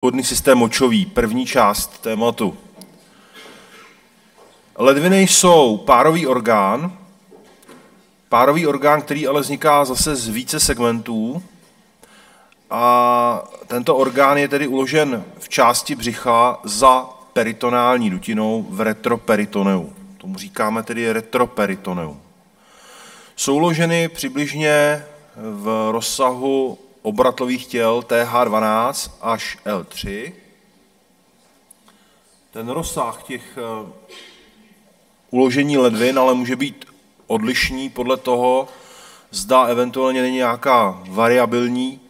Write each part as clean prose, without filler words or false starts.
Vodný systém močový, první část tématu. Ledviny jsou párový orgán, který ale vzniká zase z více segmentů. A tento orgán je tedy uložen v části břicha za peritonální dutinou v retroperitoneu. Tomu říkáme tedy retroperitoneu. Jsou uloženy přibližně v rozsahu obratlových těl TH12 až L3. Ten rozsah těch uložení ledvin ale může být odlišný podle toho, zda eventuálně není nějaká variabilní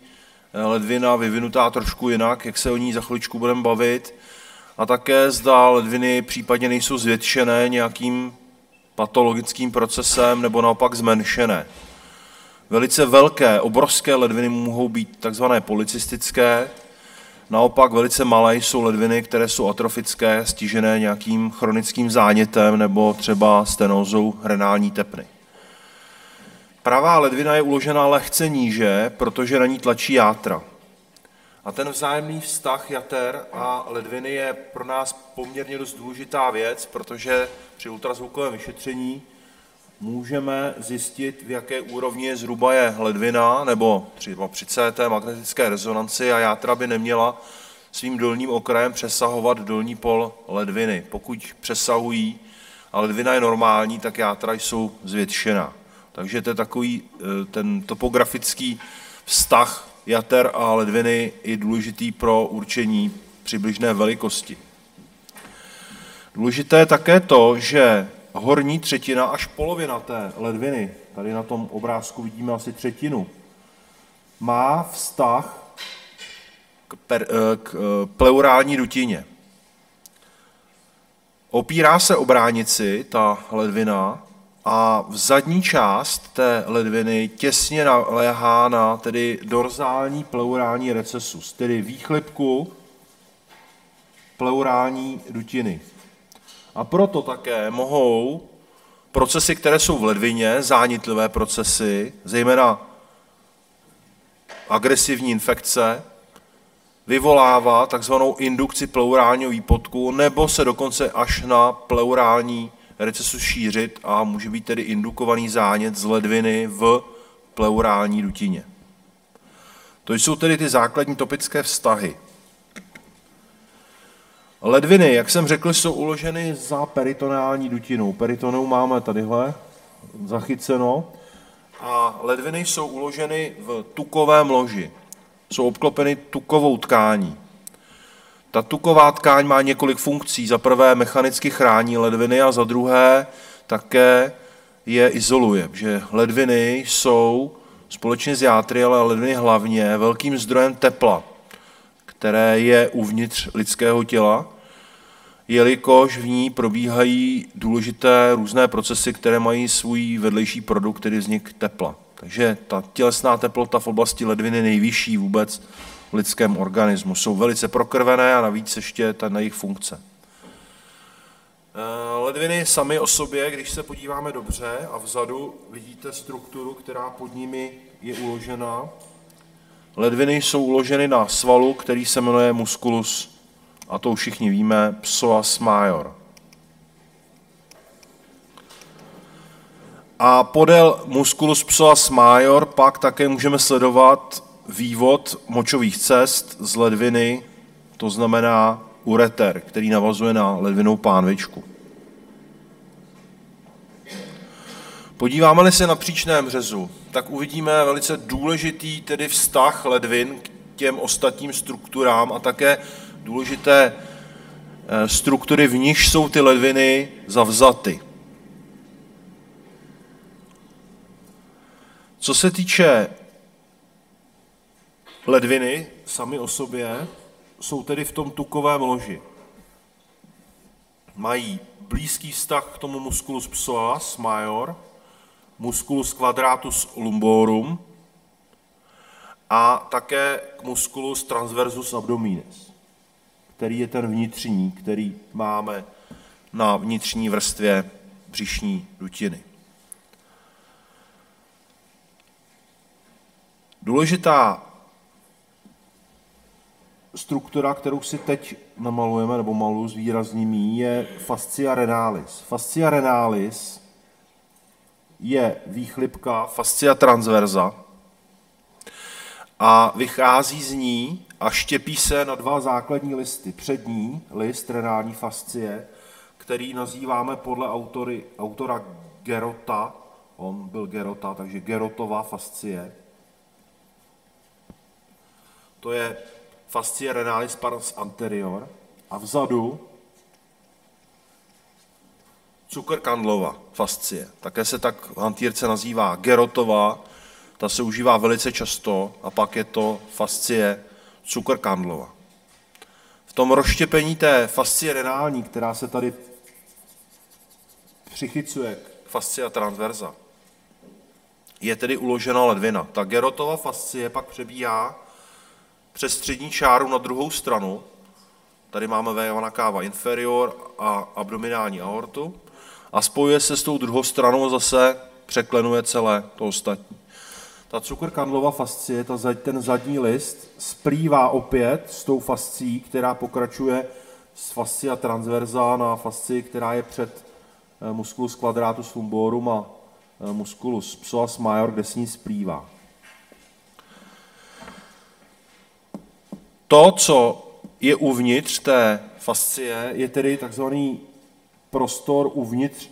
ledvina vyvinutá trošku jinak, jak se o ní za chviličku budeme bavit, a také zda ledviny případně nejsou zvětšené nějakým patologickým procesem nebo naopak zmenšené. Velice velké, obrovské ledviny mohou být takzvané polycystické, naopak velice malé jsou ledviny, které jsou atrofické, stižené nějakým chronickým zánětem nebo třeba stenózou renální tepny. Pravá ledvina je uložena lehce níže, protože na ní tlačí játra. A ten vzájemný vztah jater a ledviny je pro nás poměrně dost důležitá věc, protože při ultrazvukovém vyšetření můžeme zjistit, v jaké úrovni zhruba je ledvina, nebo třeba při CT magnetické rezonanci, a játra by neměla svým dolním okrajem přesahovat dolní pol ledviny. Pokud přesahují a ledvina je normální, tak játra jsou zvětšená. Takže to je takový ten topografický vztah jater a ledviny je důležitý pro určení přibližné velikosti. Důležité je také to, že horní třetina až polovina té ledviny, tady na tom obrázku vidíme asi třetinu, má vztah k pleurální dutině. Opírá se o bránici, ta ledvina, a v zadní část té ledviny těsně naléhá na tedy dorzální pleurální recesus, tedy výchlipku pleurální dutiny. A proto také mohou procesy, které jsou v ledvině, zánětlivé procesy, zejména agresivní infekce, vyvolávat takzvanou indukci pleurálního výpodku, nebo se dokonce až na pleurální recesus šířit a může být tedy indukovaný zánět z ledviny v pleurální dutině. To jsou tedy ty základní topické vztahy. Ledviny, jak jsem řekl, jsou uloženy za peritonální dutinou. Peritoneum máme tadyhle zachyceno. A ledviny jsou uloženy v tukovém loži. Jsou obklopeny tukovou tkání. Ta tuková tkáň má několik funkcí. Za prvé mechanicky chrání ledviny a za druhé také je izoluje. Že ledviny jsou společně s játry, ale ledviny hlavně velkým zdrojem tepla, které je uvnitř lidského těla, jelikož v ní probíhají důležité různé procesy, které mají svůj vedlejší produkt, tedy vznik tepla. Takže ta tělesná teplota v oblasti ledviny je nejvyšší vůbec v lidském organismu. Jsou velice prokrvené a navíc ještě ta jejich funkce. Ledviny samy o sobě, když se podíváme dobře a vzadu vidíte strukturu, která pod nimi je uložena. Ledviny jsou uloženy na svalu, který se jmenuje musculus, a to všichni víme, psoas major. A podél musculus psoas major pak také můžeme sledovat vývod močových cest z ledviny, to znamená ureter, který navazuje na ledvinou pánvičku. Podíváme-li se na příčném řezu, tak uvidíme velice důležitý tedy vztah ledvin k těm ostatním strukturám a také důležité struktury, v nichž jsou ty ledviny zavzaty. Co se týče ledviny sami o sobě, jsou tedy v tom tukovém loži. Mají blízký vztah k tomu musculus psoas major, musculus quadratus lumborum a také k musculus transversus abdominis, který je ten vnitřní, který máme na vnitřní vrstvě břišní dutiny. Důležitá struktura, kterou si teď namalujeme, nebo maluju zvýraznění, je fascia renalis. Fascia renalis je výchlipka fascia transversa a vychází z ní a štěpí se na dva základní listy. Přední list renální fascie, který nazýváme podle autora Gerota, on byl Gerota, takže Gerotova fascie. To je fascie renalis pars anterior a vzadu Zuckerkandlova fascie. Také se tak v hantýrce nazývá Gerotova, ta se užívá velice často a pak je to fascie Zuckerkandlova. V tom rozštěpení té fascie renální, která se tady přichycuje k fascia transversa, je tedy uložena ledvina. Ta Gerotova fascie pak přebíhá přes střední čáru na druhou stranu. Tady máme vena cava inferior a abdominální aortu a spojuje se s tou druhou stranou a zase překlenuje celé to ostatní. Ta Zuckerkandlova fascie, ten zadní list, splývá opět s tou fascií, která pokračuje z fascia transversa na fascii, která je před musculus quadratus lumborum a musculus psoas major, kde s ní splývá. To, co je uvnitř té fascie, je tedy takzvaný prostor uvnitř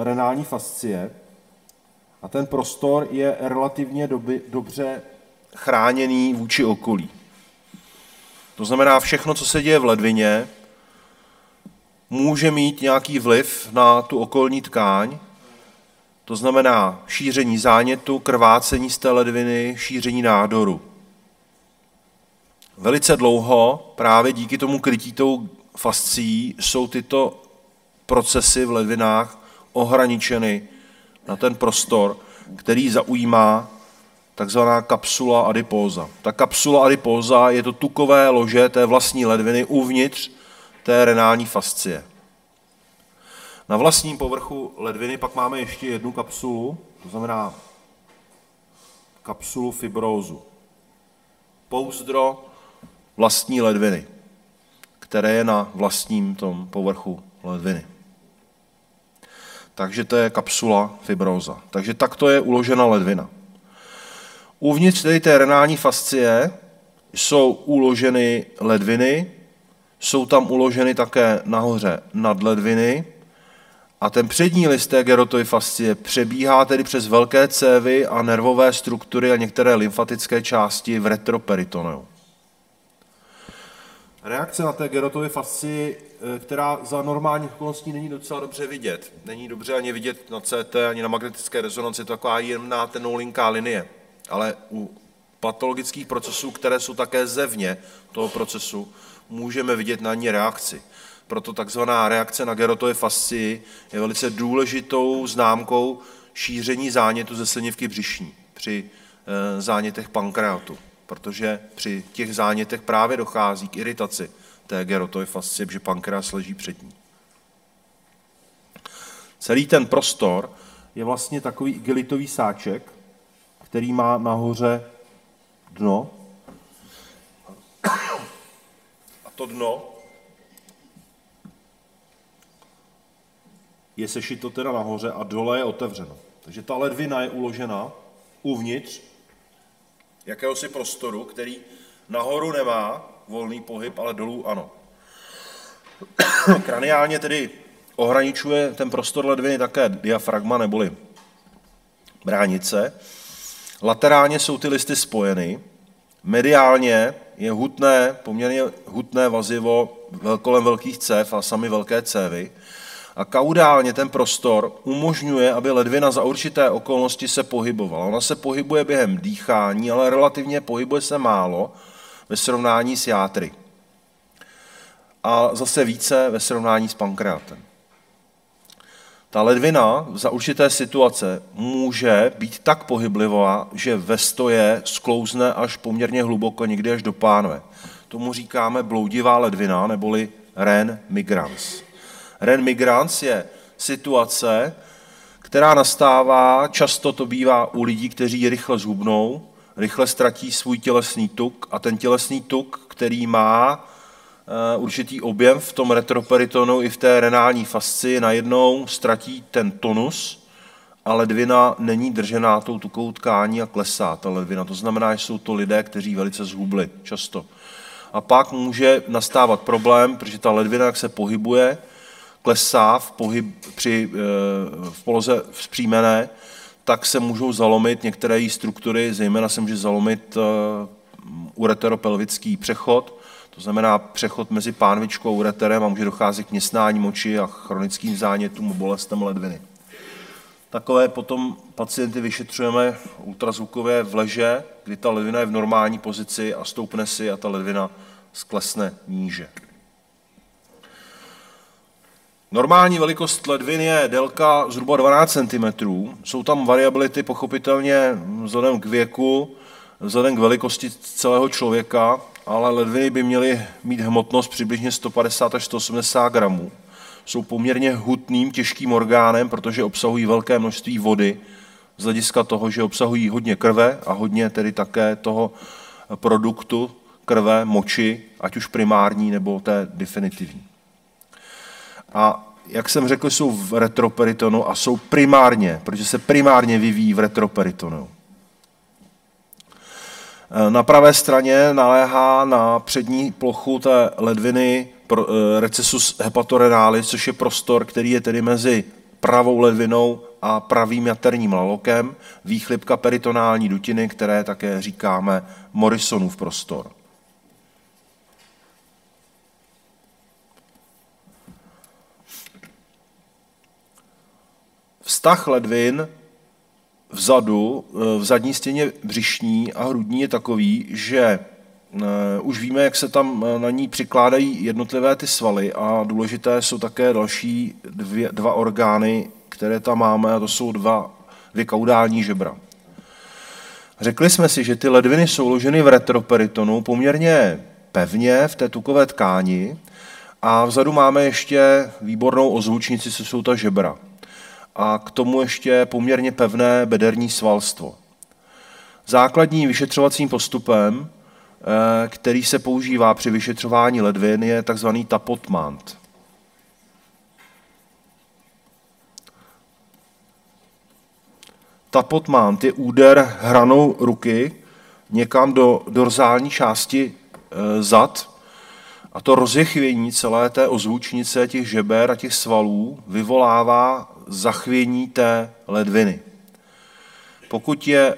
renální fascie a ten prostor je relativně dobře chráněný vůči okolí. To znamená, všechno, co se děje v ledvině, může mít nějaký vliv na tu okolní tkáň, to znamená šíření zánětu, krvácení z té ledviny, šíření nádoru. Velice dlouho právě díky tomu krytí tou fascií jsou tyto procesy v ledvinách ohraničeny na ten prostor, který zaujímá takzvaná kapsula adipóza. Ta kapsula adipóza je to tukové lože té vlastní ledviny uvnitř té renální fascie. Na vlastním povrchu ledviny pak máme ještě jednu kapsulu, to znamená kapsulu fibrózu. Pouzdro vlastní ledviny, které je na vlastním tom povrchu ledviny. Takže to je kapsula fibróza. Takže takto je uložena ledvina. Uvnitř tedy té renální fascie jsou uloženy ledviny, jsou tam uloženy také nahoře nadledviny a ten přední list té Gerotovy fascie přebíhá tedy přes velké cévy a nervové struktury a některé lymfatické části v retroperitoneu. Reakce na té Gerotovy fascii, která za normálních okolností není docela dobře vidět. Není dobře ani vidět na CT, ani na magnetické rezonanci, to taková jemná tenoulinká linie. Ale u patologických procesů, které jsou také zevně toho procesu, můžeme vidět na ní reakci. Proto takzvaná reakce na Gerotovy fascii je velice důležitou známkou šíření zánětu ze slinivky břišní při zánětech pankreatu. Protože při těch zánětech právě dochází k iritaci té Gerotovy fascie, protože pankreas leží před ní. Celý ten prostor je vlastně takový igelitový sáček, který má nahoře dno. A to dno je sešito teda nahoře a dole je otevřeno. Takže ta ledvina je uložena uvnitř jakéhosi prostoru, který nahoru nemá volný pohyb, ale dolů ano. Kraniálně tedy ohraničuje ten prostor ledviny také diafragma neboli bránice. Laterálně jsou ty listy spojeny. Mediálně je poměrně hutné vazivo kolem velkých cév a sami velké cévy. A kaudálně ten prostor umožňuje, aby ledvina za určité okolnosti se pohybovala. Ona se pohybuje během dýchání, ale relativně pohybuje se málo ve srovnání s játry. A zase více ve srovnání s pankreatem. Ta ledvina za určité situace může být tak pohyblivá, že ve stoje sklouzne až poměrně hluboko, někdy až do pánve. Tomu říkáme bloudivá ledvina, neboli ren migrans. Ren migrans je situace, která nastává, často to bývá u lidí, kteří rychle zhubnou, rychle ztratí svůj tělesný tuk a ten tělesný tuk, který má určitý objem v tom retroperitonu i v té renální fascii, najednou ztratí ten tonus a ledvina není držená tou tukovou tkání a klesá ta ledvina. To znamená, že jsou to lidé, kteří velice zhubli často. A pak může nastávat problém, protože ta ledvina, jak se pohybuje, klesá v poloze vzpřímené, tak se můžou zalomit některé její struktury, zejména se může zalomit ureteropelvický přechod, to znamená přechod mezi pánvičkou a ureterem a může docházet k městnání moči a chronickým zánětům a bolestem ledviny. Takové potom pacienty vyšetřujeme ultrazvukově v leže, kdy ta ledvina je v normální pozici a stoupne si a ta ledvina sklesne níže. Normální velikost ledvin je délka zhruba 12 cm. Jsou tam variability pochopitelně vzhledem k věku, vzhledem k velikosti celého člověka, ale ledviny by měly mít hmotnost přibližně 150 až 180 gramů. Jsou poměrně hutným, těžkým orgánem, protože obsahují velké množství vody, z hlediska toho, že obsahují hodně krve a hodně tedy také toho produktu krve, moči, ať už primární nebo té definitivní. A jak jsem řekl, jsou v retroperitonu a jsou primárně, protože se primárně vyvíjí v retroperitonu. Na pravé straně naléhá na přední plochu té ledviny recessus hepatorenalis, což je prostor, který je tedy mezi pravou ledvinou a pravým jaterním lalokem, výchlipka peritonální dutiny, které také říkáme Morrisonův prostor. Vztah ledvin vzadu, v zadní stěně břišní a hrudní je takový, že už víme, jak se tam na ní přikládají jednotlivé ty svaly a důležité jsou také další dva orgány, které tam máme, a to jsou dvě kaudální žebra. Řekli jsme si, že ty ledviny jsou uloženy v retroperitonu poměrně pevně v té tukové tkáni a vzadu máme ještě výbornou ozvučnici, co jsou ta žebra. A k tomu ještě poměrně pevné bederní svalstvo. Základním vyšetřovacím postupem, který se používá při vyšetřování ledvin, je tzv. Tapotmant. Tapotmant je úder hranou ruky někam do dorzální části zad a to rozjechvění celé té ozvučnice, těch žeber a těch svalů vyvolává zachvění té ledviny. Pokud je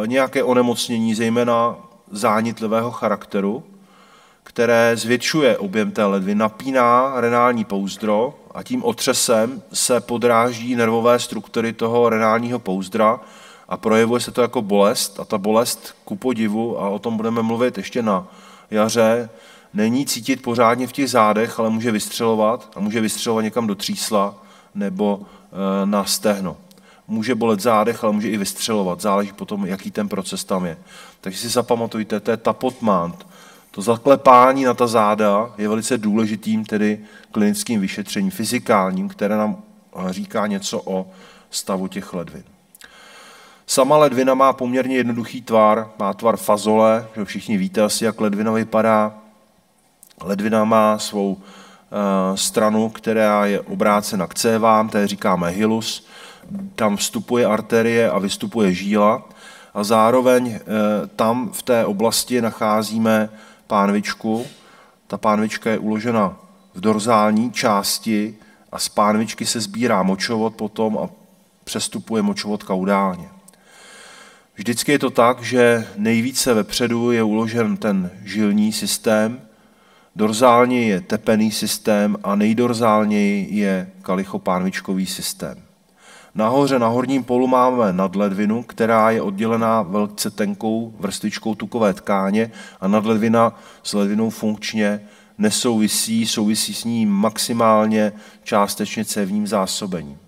nějaké onemocnění, zejména zánitlivého charakteru, které zvětšuje objem té ledviny, napíná renální pouzdro a tím otřesem se podráždí nervové struktury toho renálního pouzdra a projevuje se to jako bolest. A ta bolest, ku podivu, a o tom budeme mluvit ještě na jaře, není cítit pořádně v těch zádech, ale může vystřelovat a může vystřelovat někam do třísla nebo na stehno. Může bolet zádech, ale může i vystřelovat, záleží potom, jaký ten proces tam je. Takže si zapamatujte, to je tapotmant. To zaklepání na ta záda je velice důležitým tedy klinickým vyšetřením, fyzikálním, které nám říká něco o stavu těch ledvin. Sama ledvina má poměrně jednoduchý tvar, má tvar fazole, že všichni víte asi, jak ledvina vypadá. Ledvina má svou stranu, která je obrácena k cévám, té říkáme hilus, tam vstupuje arterie a vystupuje žíla a zároveň tam v té oblasti nacházíme pánvičku. Ta pánvička je uložena v dorzální části a z pánvičky se sbírá močovod potom a přestupuje močovod kaudálně. Vždycky je to tak, že nejvíce vepředu je uložen ten žilní systém, dorzálně je tepený systém a nejdorzálněji je kalichopánvičkový systém. Nahoře na horním polu máme nadledvinu, která je oddělená velce tenkou vrstvičkou tukové tkáně a nadledvina s ledvinou funkčně nesouvisí, souvisí s ní maximálně částečně cévním zásobením.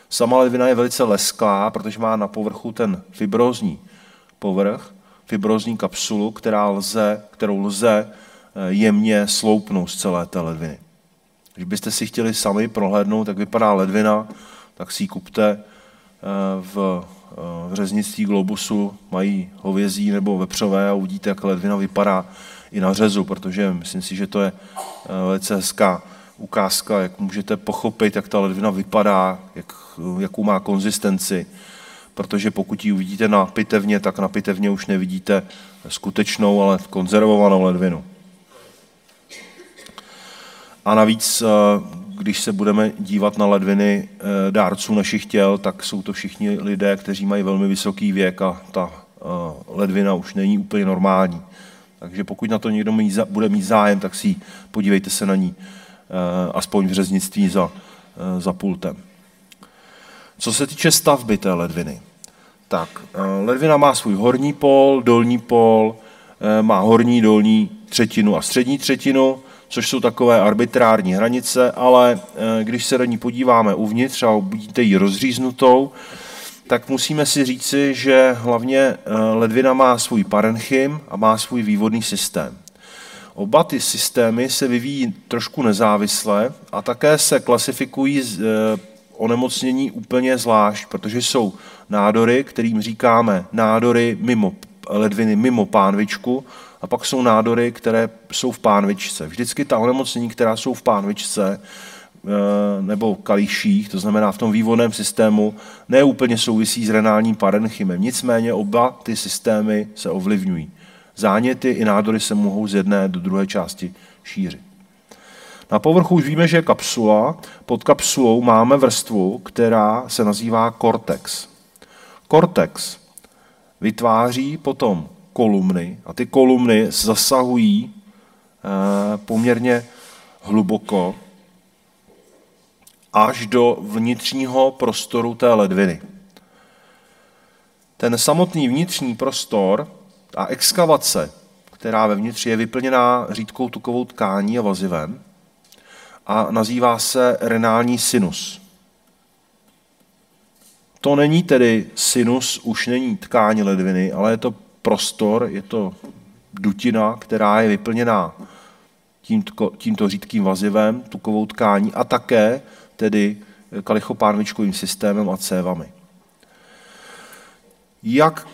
Sama ledvina je velice lesklá, protože má na povrchu ten fibrózní povrch, fibrózní kapsulu, kterou lze jemně sloupnout z celé té ledviny. Když byste si chtěli sami prohlédnout, jak vypadá ledvina, tak si ji kupte v v řeznictví Globusu mají hovězí nebo vepřové a uvidíte, jak ledvina vypadá i na řezu, protože myslím si, že to je velice hezká ukázka, jak můžete pochopit, jak ta ledvina vypadá, jakou má konzistenci, protože pokud ji uvidíte na pitevně, tak na pitevně už nevidíte skutečnou, ale konzervovanou ledvinu. A navíc, když se budeme dívat na ledviny dárců našich těl, tak jsou to všichni lidé, kteří mají velmi vysoký věk a ta ledvina už není úplně normální. Takže pokud na to někdo bude mít zájem, tak si podívejte se na ní, aspoň v řeznictví za pultem. Co se týče stavby té ledviny, tak ledvina má svůj horní pól, dolní pól, má horní, dolní třetinu a střední třetinu, což jsou takové arbitrární hranice, ale když se do ní podíváme uvnitř a uvidíte ji rozříznutou, tak musíme si říci, že hlavně ledvina má svůj parenchym a má svůj vývodný systém. Oba ty systémy se vyvíjí trošku nezávisle a také se klasifikují onemocnění úplně zvlášť, protože jsou nádory, kterým říkáme nádory ledviny mimo pánvičku, a pak jsou nádory, které jsou v pánvičce. Vždycky ta onemocnění, která jsou v pánvičce nebo kalíších, to znamená v tom vývodném systému, neúplně souvisí s renálním parenchymem. Nicméně oba ty systémy se ovlivňují. Záněty i nádory se mohou z jedné do druhé části šířit. Na povrchu už víme, že je kapsula. Pod kapsulou máme vrstvu, která se nazývá kortex. Kortex vytváří potom kolumny a ty kolumny zasahují poměrně hluboko až do vnitřního prostoru té ledviny. Ten samotný vnitřní prostor a exkavace, která vevnitř je vyplněná řídkou tukovou tkání a vazivem a nazývá se renální sinus. To není tedy sinus, už není tkáň ledviny, ale je to prostor, je to dutina, která je vyplněná tímto řídkým vazivem, tukovou tkání a také tedy kalichopánvičkovým systémem a cévami. Jak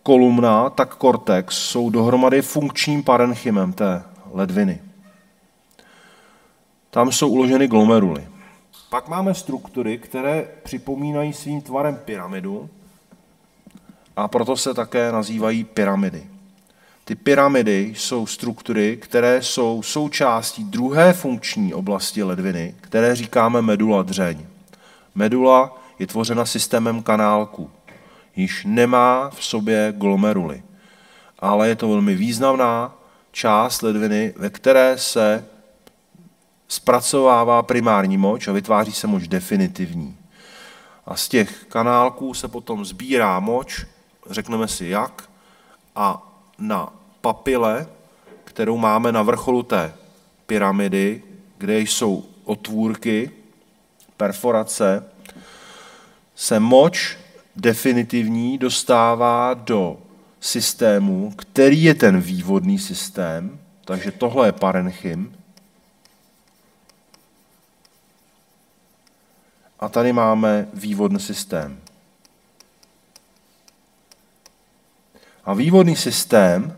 kolumna, tak kortex jsou dohromady funkčním parenchymem té ledviny. Tam jsou uloženy glomeruly. Pak máme struktury, které připomínají svým tvarem pyramidu a proto se také nazývají pyramidy. Ty pyramidy jsou struktury, které jsou součástí druhé funkční oblasti ledviny, které říkáme medula dřeň. Medula je tvořena systémem kanálků. Již nemá v sobě glomeruly, ale je to velmi významná část ledviny, ve které se zpracovává primární moč a vytváří se moč definitivní. A z těch kanálků se potom sbírá moč, řekneme si jak, a na papile, kterou máme na vrcholu té pyramidy, kde jsou otvůrky, perforace, se moč definitivní dostává do systému, který je ten vývodný systém, takže tohle je parenchym. A tady máme vývodný systém. A vývodný systém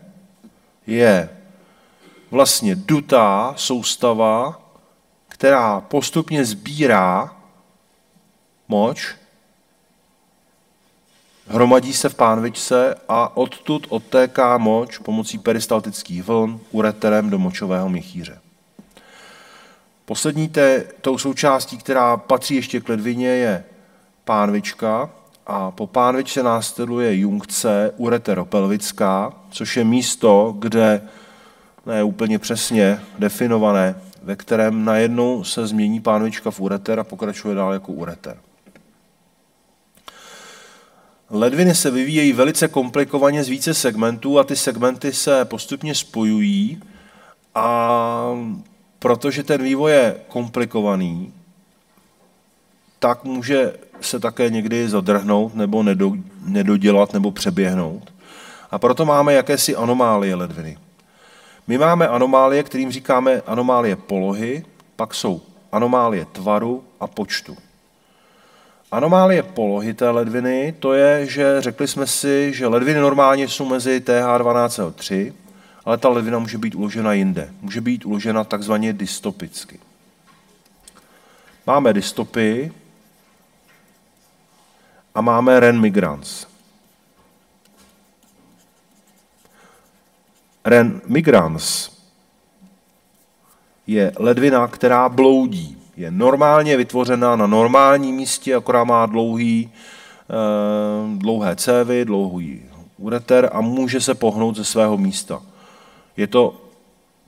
je vlastně dutá soustava, která postupně sbírá moč, hromadí se v pánvičce a odtud odtéká moč pomocí peristaltických vln ureterem do močového měchýře. Poslední tou součástí, která patří ještě k ledvině, je pánvička a po pánvičce následuje junkce ureteropelvická, což je místo, kde ne úplně přesně definované, ve kterém najednou se změní pánvička v ureter a pokračuje dál jako ureter. Ledviny se vyvíjejí velice komplikovaně z více segmentů a ty segmenty se postupně spojují a protože ten vývoj je komplikovaný, tak může se také někdy zadrhnout nebo nedodělat nebo přeběhnout. A proto máme jakési anomálie ledviny. My máme anomálie, kterým říkáme anomálie polohy, pak jsou anomálie tvaru a počtu. Anomálie polohy té ledviny, to je, že řekli jsme si, že ledviny normálně jsou mezi TH12CO3, ale ta ledvina může být uložena jinde. Může být uložena takzvaně dystopicky. Máme dystopii a máme Ren migrans. Ren migrans je ledvina, která bloudí. Je normálně vytvořena na normálním místě, akorát má dlouhé cévy, dlouhý ureter a může se pohnout ze svého místa. Je to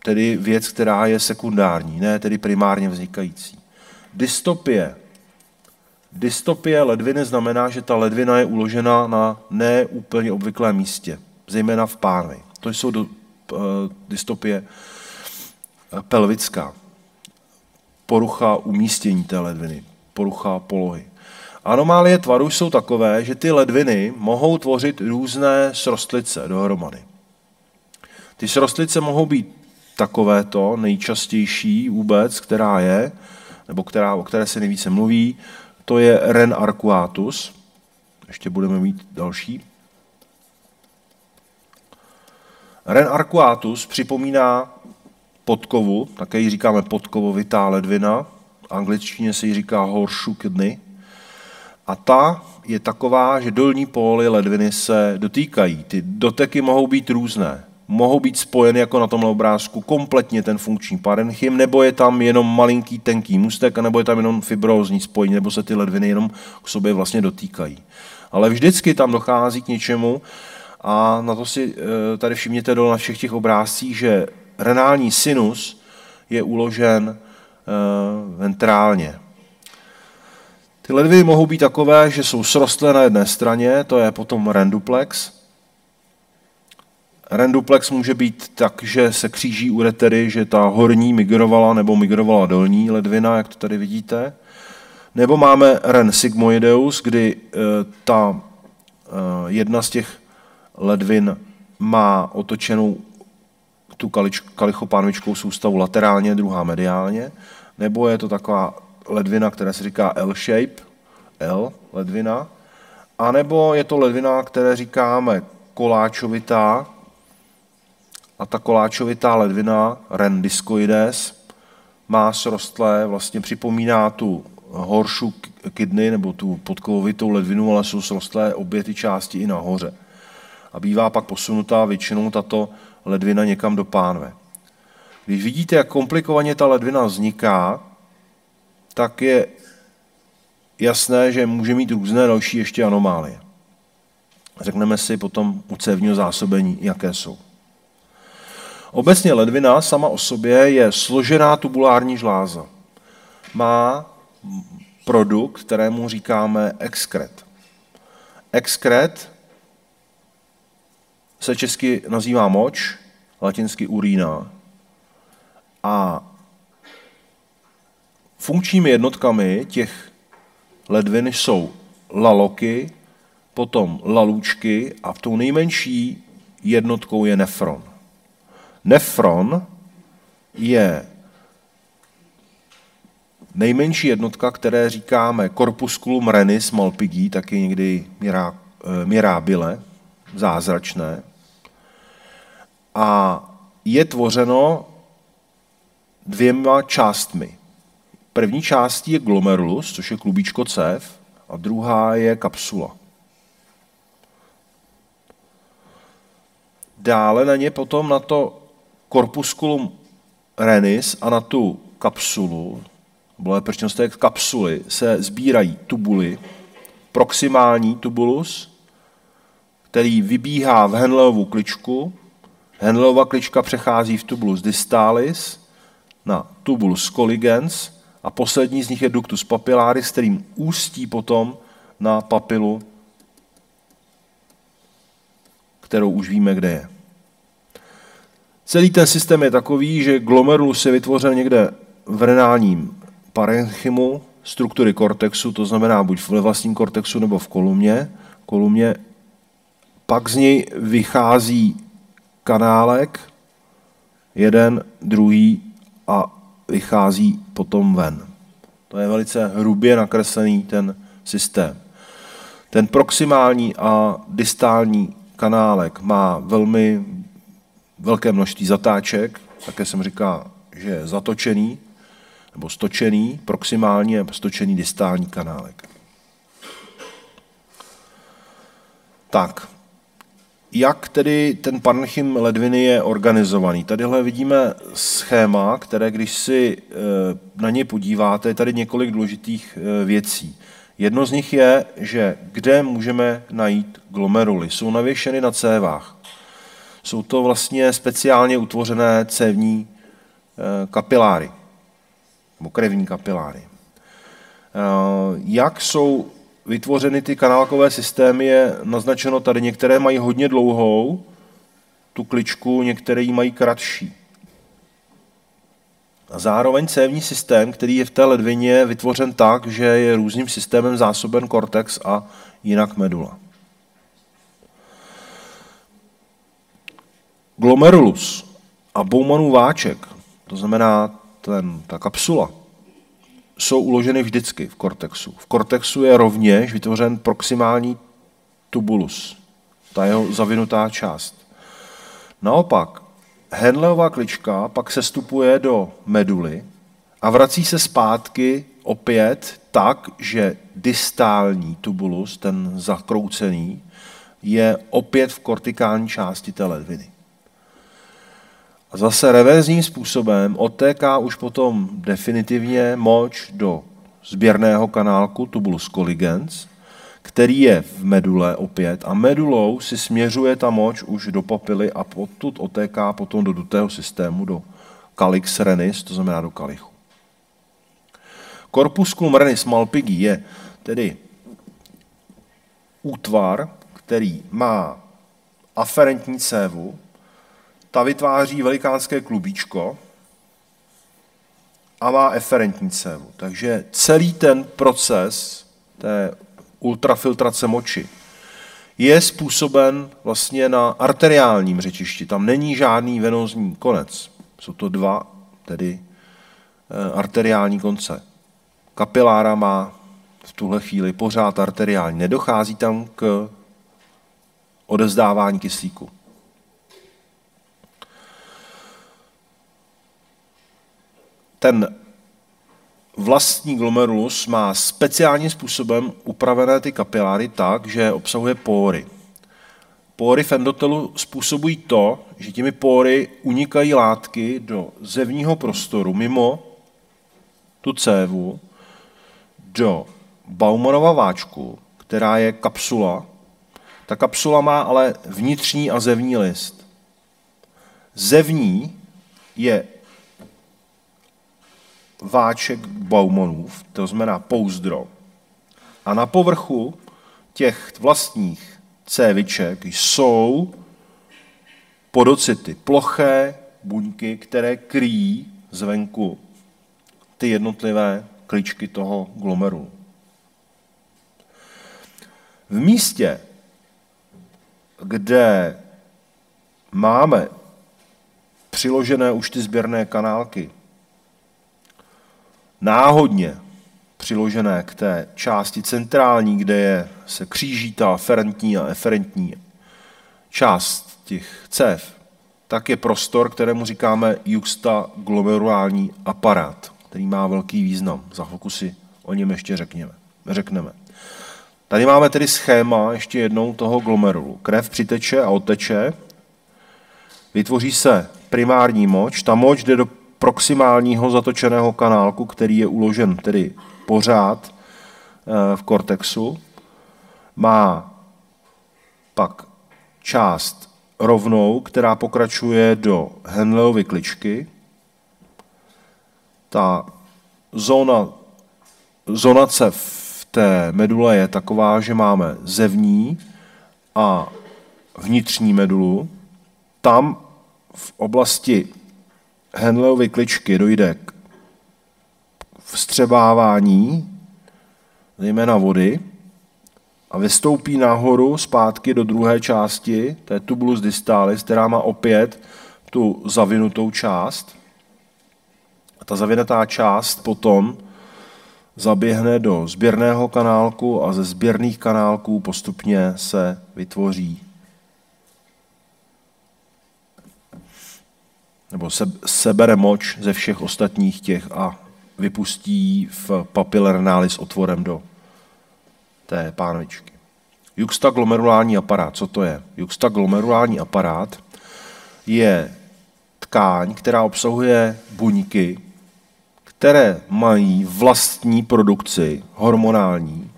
tedy věc, která je sekundární, ne tedy primárně vznikající. Dystopie ledviny znamená, že ta ledvina je uložena na neúplně obvyklém místě, zejména v pánvi. To jsou dystopie pelvická. Porucha umístění té ledviny, porucha polohy. Anomálie tvaru jsou takové, že ty ledviny mohou tvořit různé srostlice dohromady. Ty srostlice mohou být takovéto, nejčastější vůbec, která je, nebo o které se nejvíce mluví, to je Ren arcuatus. Ještě budeme mít další. Ren arcuatus připomíná podkovu, také ji říkáme podkovovitá ledvina, v angličtině se jí říká horseshoe kidney. A ta je taková, že dolní póly ledviny se dotýkají. Ty doteky mohou být různé. Mohou být spojeny jako na tomhle obrázku kompletně ten funkční parenchym, nebo je tam jenom malinký tenký můstek, nebo je tam jenom fibrózní spojení, nebo se ty ledviny jenom k sobě vlastně dotýkají. Ale vždycky tam dochází k něčemu a na to si tady všimněte dole na všech těch obrázcích, že renální sinus je uložen ventrálně. Ty ledviny mohou být takové, že jsou srostlé na jedné straně, to je potom renduplex. Renduplex může být tak, že se kříží uretery, že ta horní migrovala nebo migrovala dolní ledvina, jak to tady vidíte. Nebo máme Ren sigmoideus, kdy ta jedna z těch ledvin má otočenou tu kalichopánvičkou soustavu laterálně, druhá mediálně. Nebo je to taková ledvina, která se říká L-shape, L ledvina. A nebo je to ledvina, které říkáme koláčovitá, a ta koláčovitá ledvina, Ren discoides, má srostlé, vlastně připomíná tu horseshoe kidney, nebo tu podkovovitou ledvinu, ale jsou srostlé obě ty části i nahoře. A bývá pak posunutá většinou tato ledvina někam do pánve. Když vidíte, jak komplikovaně ta ledvina vzniká, tak je jasné, že může mít různé další ještě anomálie. Řekneme si potom u cévního zásobení, jaké jsou. Obecně ledvina sama o sobě je složená tubulární žláza. Má produkt, kterému říkáme exkret. Exkret se česky nazývá moč, latinsky urína. A funkčními jednotkami těch ledvin jsou laloky, potom lalůčky a tou nejmenší jednotkou je nefron. Nefron je nejmenší jednotka, které říkáme corpusculum renis malpighi, taky někdy mirabile, zázračné. A je tvořeno dvěma částmi. První částí je glomerulus, což je klubíčko cév, a druhá je kapsula. Dále na ně potom na to corpusculum renis a na tu kapsulu, lépe řečeno kapsuly, se sbírají tubuly, proximální tubulus, který vybíhá v Henleovu kličku, Henleova klička přechází v tubulus distalis na tubulus colligens a poslední z nich je ductus papillaris, kterým ústí potom na papilu, kterou už víme, kde je. Celý ten systém je takový, že glomerulus je vytvořen někde v renálním parenchymu struktury kortexu, to znamená buď ve vlastním kortexu nebo v kolumě. Pak z něj vychází kanálek, jeden, druhý a vychází potom ven. To je velice hrubě nakreslený ten systém. Ten proximální a distální kanálek má velmi velké množství zatáček, také jsem říkal, že je zatočený nebo stočený, proximální a stočený distální kanálek. Tak, jak tedy ten parenchym ledviny je organizovaný? Tadyhle vidíme schéma, které když si na ně podíváte, je tady několik důležitých věcí. Jedno z nich je, že kde můžeme najít glomeruly. Jsou navěšeny na cévách. Jsou to vlastně speciálně utvořené cévní kapiláry, nebo krevní kapiláry. Jak jsou vytvořeny ty kanálkové systémy, je naznačeno tady. Některé mají hodně dlouhou tu kličku, některé ji mají kratší. A zároveň cévní systém, který je v té ledvině, je vytvořen tak, že je různým systémem zásoben kortex a jinak medula. Glomerulus a Bowmanův váček, to znamená ta kapsula, jsou uloženy vždycky v kortexu. V kortexu je rovněž vytvořen proximální tubulus, ta jeho zavinutá část. Naopak, Henleova klička pak sestupuje do meduly a vrací se zpátky opět tak, že distální tubulus, ten zakroucený, je opět v kortikální části té ledviny. A zase reverzním způsobem odtéká už potom definitivně moč do sběrného kanálku tubulus colligens, který je v medule opět a medulou si směřuje ta moč už do papily a odtud otéká potom do dutého systému, do calyx renis, to znamená do kalichu. Corpusculum renis malpighi je tedy útvar, který má aferentní cévu, ta vytváří velikánské klubíčko a má eferentní cévu. Takže celý ten proces té ultrafiltrace moči je způsoben vlastně na arteriálním řečišti. Tam není žádný venózní konec. Jsou to dva, tedy arteriální konce. Kapilára má v tuhle chvíli pořád arteriální. Nedochází tam k odevzdávání kyslíku. Ten vlastní glomerulus má speciálním způsobem upravené ty kapiláry tak, že obsahuje póry. Póry v endotelu způsobují to, že těmi póry unikají látky do zevního prostoru mimo tu cévu, do Bowmanova váčku, která je kapsula. Ta kapsula má ale vnitřní a zevní list. Zevní je váček Bowmanův, to znamená pouzdro. A na povrchu těch vlastních céviček jsou podocyty, ploché buňky, které kryjí zvenku ty jednotlivé kličky toho glomerulu. V místě, kde máme přiložené už ty sběrné kanálky, náhodně přiložené k té části centrální, kde se kříží ta aferentní a eferentní část těch cév, tak je prostor, kterému říkáme juxtaglomerulální aparát, který má velký význam. Za chvilku si o něm ještě řekneme. Tady máme tedy schéma ještě jednou toho glomerulu. Krev přiteče a odteče, vytvoří se primární moč, ta moč jde do proximálního zatočeného kanálku, který je uložen tedy pořád v kortexu. Má pak část rovnou, která pokračuje do Henleovy kličky. Ta zonace v té medule je taková, že máme zevní a vnitřní medulu. Tam v oblasti Henleovy kličky dojde k vstřebávání, zejména vody, a vystoupí nahoru zpátky do druhé části, to je tubulus distalis, která má opět tu zavinutou část. A ta zavinutá část potom zaběhne do sběrného kanálku a ze sběrných kanálků postupně se vytvoří nebo sebere moč ze všech ostatních těch a vypustí v papillernáli s otvorem do té pánvičky. Juxtaglomerulální aparát. Co to je? Juxtaglomerulální aparát je tkáň, která obsahuje buňky, které mají vlastní produkci hormonální.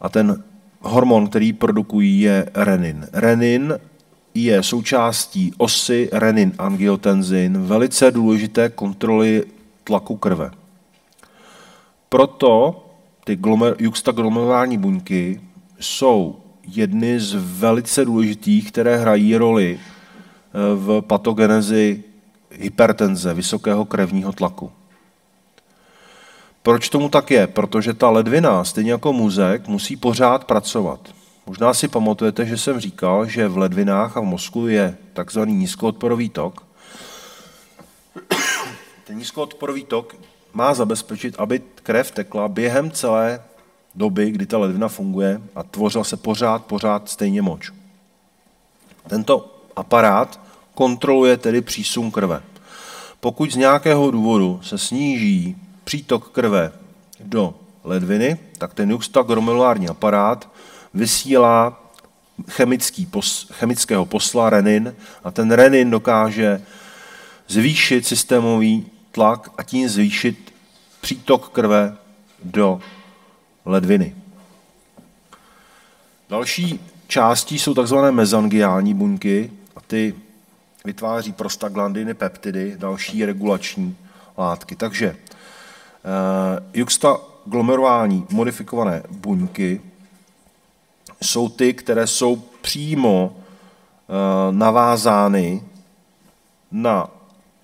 A ten hormon, který produkují, je renin. Renin je součástí osy renin-angiotenzin, velice důležité kontroly tlaku krve. Proto ty juxtaglomerulální buňky jsou jedny z velice důležitých, které hrají roli v patogenezi hypertenze, vysokého krevního tlaku. Proč tomu tak je? Protože ta ledvina, stejně jako mozek, musí pořád pracovat. Možná si pamatujete, že jsem říkal, že v ledvinách a v mozku je takzvaný nízkoodporový tok. Ten nízkoodporový tok má zabezpečit, aby krev tekla během celé doby, kdy ta ledvina funguje a tvořila se pořád stejně moč. Tento aparát kontroluje tedy přísun krve. Pokud z nějakého důvodu se sníží přítok krve do ledviny, tak ten juxtaglomerulární aparát vysílá chemického posla renin a ten renin dokáže zvýšit systémový tlak a tím zvýšit přítok krve do ledviny. Další částí jsou tzv. Mezangiální buňky a ty vytváří prostaglandiny, peptidy, další regulační látky. Takže juxtaglomerulální modifikované buňky jsou ty, které jsou přímo navázány na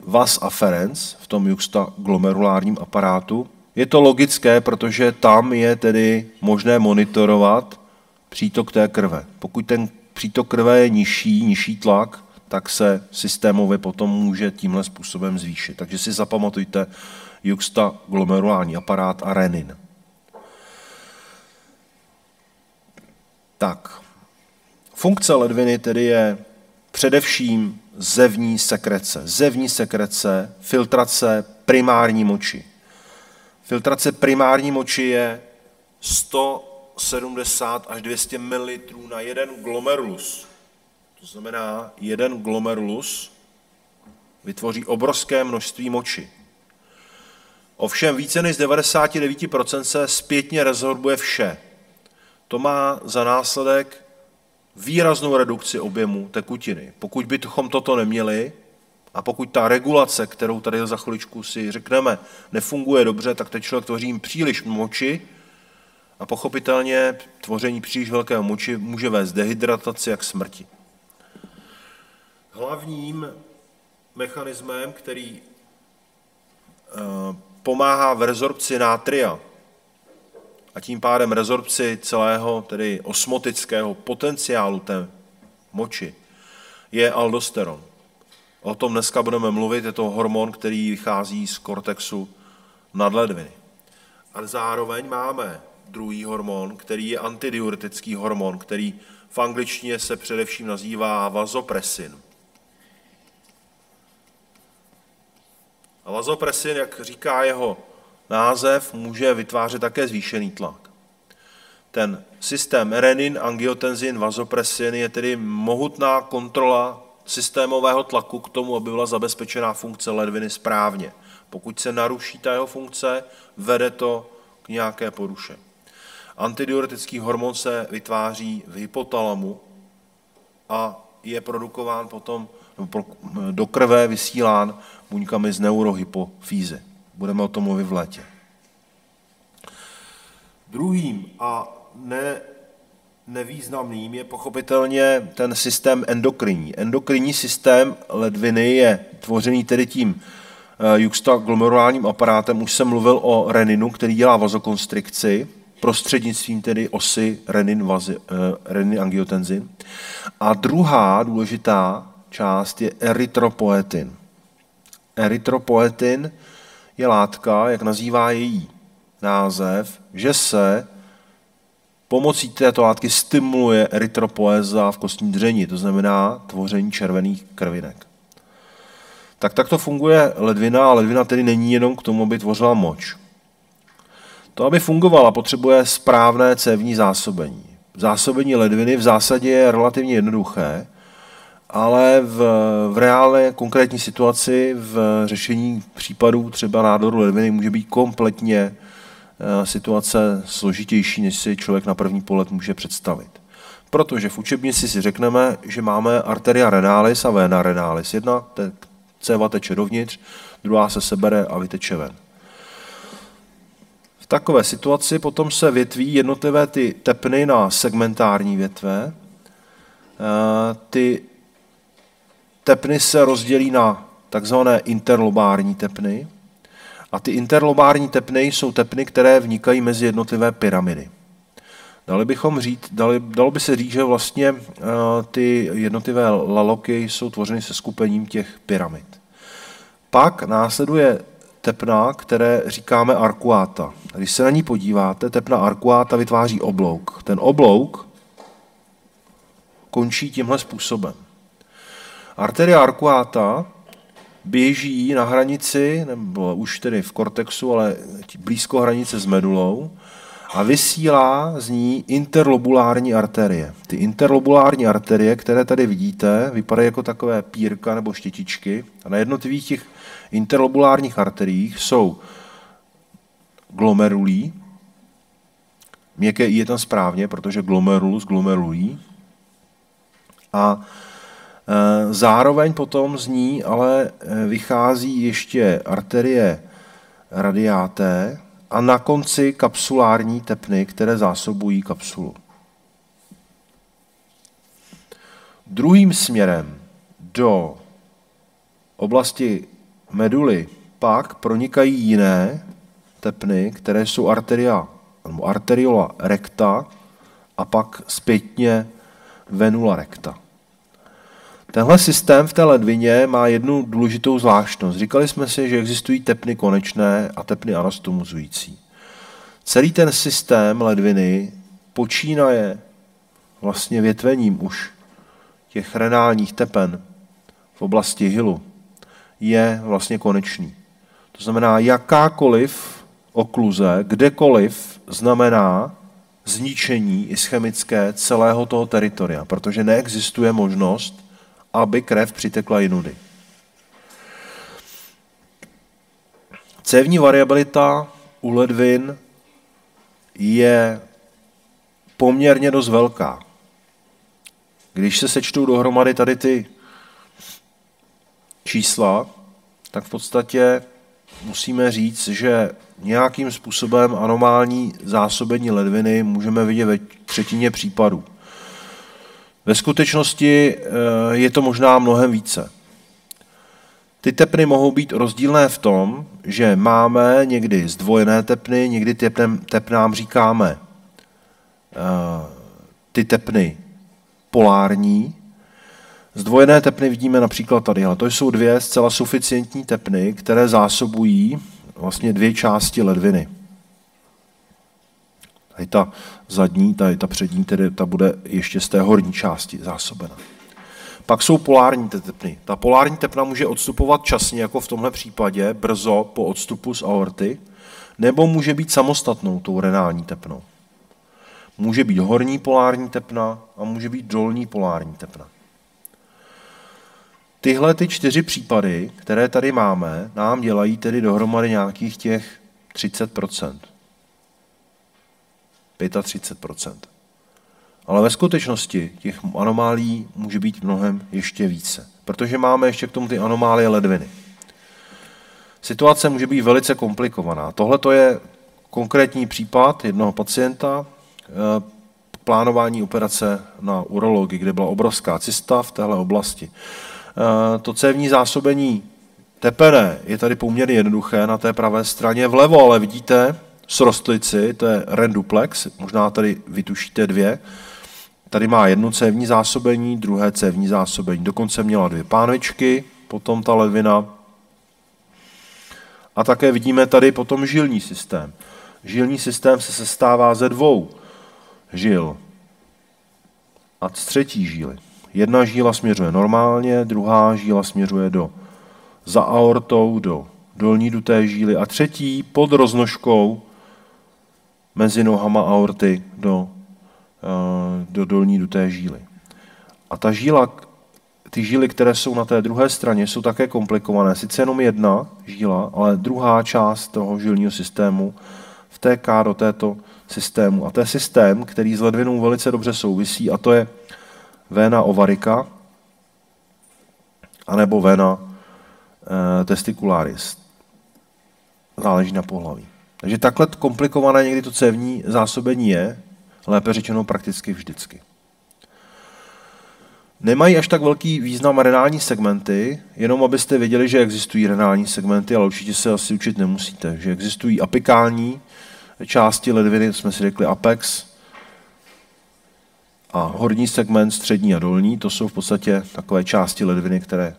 vas afferens v tom juxtaglomerulárním aparátu. Je to logické, protože tam je tedy možné monitorovat přítok té krve. Pokud ten přítok krve je nižší tlak, tak se systémově potom může tímhle způsobem zvýšit. Takže si zapamatujte juxtaglomerulální aparát a renin. Tak, funkce ledviny tedy je především zevní sekrece. Zevní sekrece, filtrace primární moči. Filtrace primární moči je 170 až 200 ml na jeden glomerulus. To znamená, jeden glomerulus vytvoří obrovské množství moči. Ovšem více než 99% se zpětně rezorbuje vše. To má za následek výraznou redukci objemu tekutiny. Pokud bychom toto neměli a pokud ta regulace, kterou tady za chviličku si řekneme, nefunguje dobře, tak ten člověk tvoří příliš moči a pochopitelně tvoření příliš velkého moči může vést dehydrataci a k smrti. Hlavním mechanismem, který pomáhá v rezorpci natria a tím pádem rezorpci celého, tedy osmotického potenciálu té moči, je aldosteron. O tom dneska budeme mluvit, je to hormon, který vychází z kortexu nadledviny. A zároveň máme druhý hormon, který je antidiuretický hormon, který v angličtině se především nazývá vasopressin. A vasopressin, jak říká jeho název, může vytvářet také zvýšený tlak. Ten systém renin, angiotenzin, vasopressin je tedy mohutná kontrola systémového tlaku k tomu, aby byla zabezpečená funkce ledviny správně. Pokud se naruší ta jeho funkce, vede to k nějaké poruše. Antidiuretický hormon se vytváří v hypotalamu a je produkován potom do krve, vysílán buňkami z neurohypofýzy. Budeme o tom mluvit v létě. Druhým a nevýznamným je pochopitelně ten systém endokrinní. Endokrinní systém ledviny je tvořený tedy tím juxtaglomerulárním aparátem. Už jsem mluvil o reninu, který dělá vazokonstrikci, prostřednictvím tedy osy renin-angiotenzin. A druhá důležitá část je erytropoetin. Erytropoetin je látka, jak nazývá její název, že se pomocí této látky stimuluje erytropoéza v kostní dřeni, to znamená tvoření červených krvinek. Tak to funguje ledvina, a ledvina tedy není jenom k tomu, aby tvořila moč. To, aby fungovala, potřebuje správné cévní zásobení. Zásobení ledviny v zásadě je relativně jednoduché, ale v reálné konkrétní situaci v řešení případů třeba nádoru ledviny může být kompletně situace složitější, než si člověk na první pohled může představit. Protože v učebnici si řekneme, že máme arteria renalis a vena renalis. Jedna céva teče dovnitř, druhá se sebere a vyteče ven. V takové situaci potom se větví jednotlivé ty tepny na segmentární větve. Ty tepny se rozdělí na takzvané interlobární tepny. A ty interlobární tepny jsou tepny, které vnikají mezi jednotlivé pyramidy. Dalo by se říct, že vlastně ty jednotlivé laloky jsou tvořeny se skupením těch pyramid. Pak následuje tepna, které říkáme arcuata. Když se na ní podíváte, tepna arcuata vytváří oblouk. Ten oblouk končí tímhle způsobem. Arteria arcuata běží na hranici, nebo už tedy v kortexu, ale blízko hranice s medulou a vysílá z ní interlobulární arterie. Ty interlobulární arterie, které tady vidíte, vypadají jako takové pírka nebo štětičky a na jednotlivých těch interlobulárních arteriích jsou glomeruli, měkké i je tam správně, protože glomerulus, glomeruli, a zároveň potom z ní ale vychází ještě arterie radiaté a na konci kapsulární tepny, které zásobují kapsulu. Druhým směrem do oblasti meduly pak pronikají jiné tepny, které jsou arteriola recta a pak zpětně venula recta. Tenhle systém v té ledvině má jednu důležitou zvláštnost. Říkali jsme si, že existují tepny konečné a tepny anastomozující. Celý ten systém ledviny počínaje vlastně větvením už těch renálních tepen v oblasti hylu je vlastně konečný. To znamená, jakákoliv okluze, kdekoliv znamená zničení ischemické celého toho teritoria, protože neexistuje možnost, aby krev přitekla jinudy. Cévní variabilita u ledvin je poměrně dost velká. Když se sečtou dohromady tady ty čísla, tak v podstatě musíme říct, že nějakým způsobem anomální zásobení ledviny můžeme vidět ve třetině případů. Ve skutečnosti je to možná mnohem více. Ty tepny mohou být rozdílné v tom, že máme někdy zdvojené tepny, někdy tepnám říkáme ty tepny polární. Zdvojené tepny vidíme například tady. To jsou dvě zcela suficientní tepny, které zásobují vlastně dvě části ledviny. Tady ta zadní, tady ta přední, tedy ta bude ještě z té horní části zásobena. Pak jsou polární tepny. Ta polární tepna může odstupovat časně, jako v tomhle případě, brzo po odstupu z aorty, nebo může být samostatnou tou renální tepnou. Může být horní polární tepna a může být dolní polární tepna. Tyhle ty 4 případy, které tady máme, nám dělají tedy dohromady nějakých těch 30%. 35%. Ale ve skutečnosti těch anomálií může být mnohem ještě více, protože máme ještě k tomu ty anomálie ledviny. Situace může být velice komplikovaná. Tohle je konkrétní případ jednoho pacienta, plánování operace na urologii, kde byla obrovská cysta v téhle oblasti. To cévní zásobení tepené je tady poměrně jednoduché na té pravé straně. Vlevo ale vidíte srostlici, to je renduplex, možná tady vytušíte 2. Tady má jedno cévní zásobení, druhé cévní zásobení. Dokonce měla 2 pánvičky, potom ta ledvina. A také vidíme tady potom žilní systém. žilní systém se sestává ze dvou žil a z třetí žíly. Jedna žíla směřuje normálně, druhá žíla směřuje za aortou do dolní duté žíly a třetí pod roznožkou mezi nohama aorty do dolní duté žíly. A ty žíly, které jsou na té druhé straně, jsou také komplikované. Sice jenom jedna žíla, ale druhá část toho žilního systému vtéká do této systému. A to je systém, který s ledvinou velice dobře souvisí, a to je vena ovarica anebo vena testicularis. Záleží na pohlaví. Takže takhle komplikované někdy to cévní zásobení je, lépe řečeno prakticky vždycky. Nemají až tak velký význam renální segmenty, jenom abyste věděli, že existují renální segmenty, ale určitě se asi učit nemusíte. Že existují apikální části ledviny, jsme si řekli apex, a horní segment, střední a dolní, to jsou v podstatě takové části ledviny, které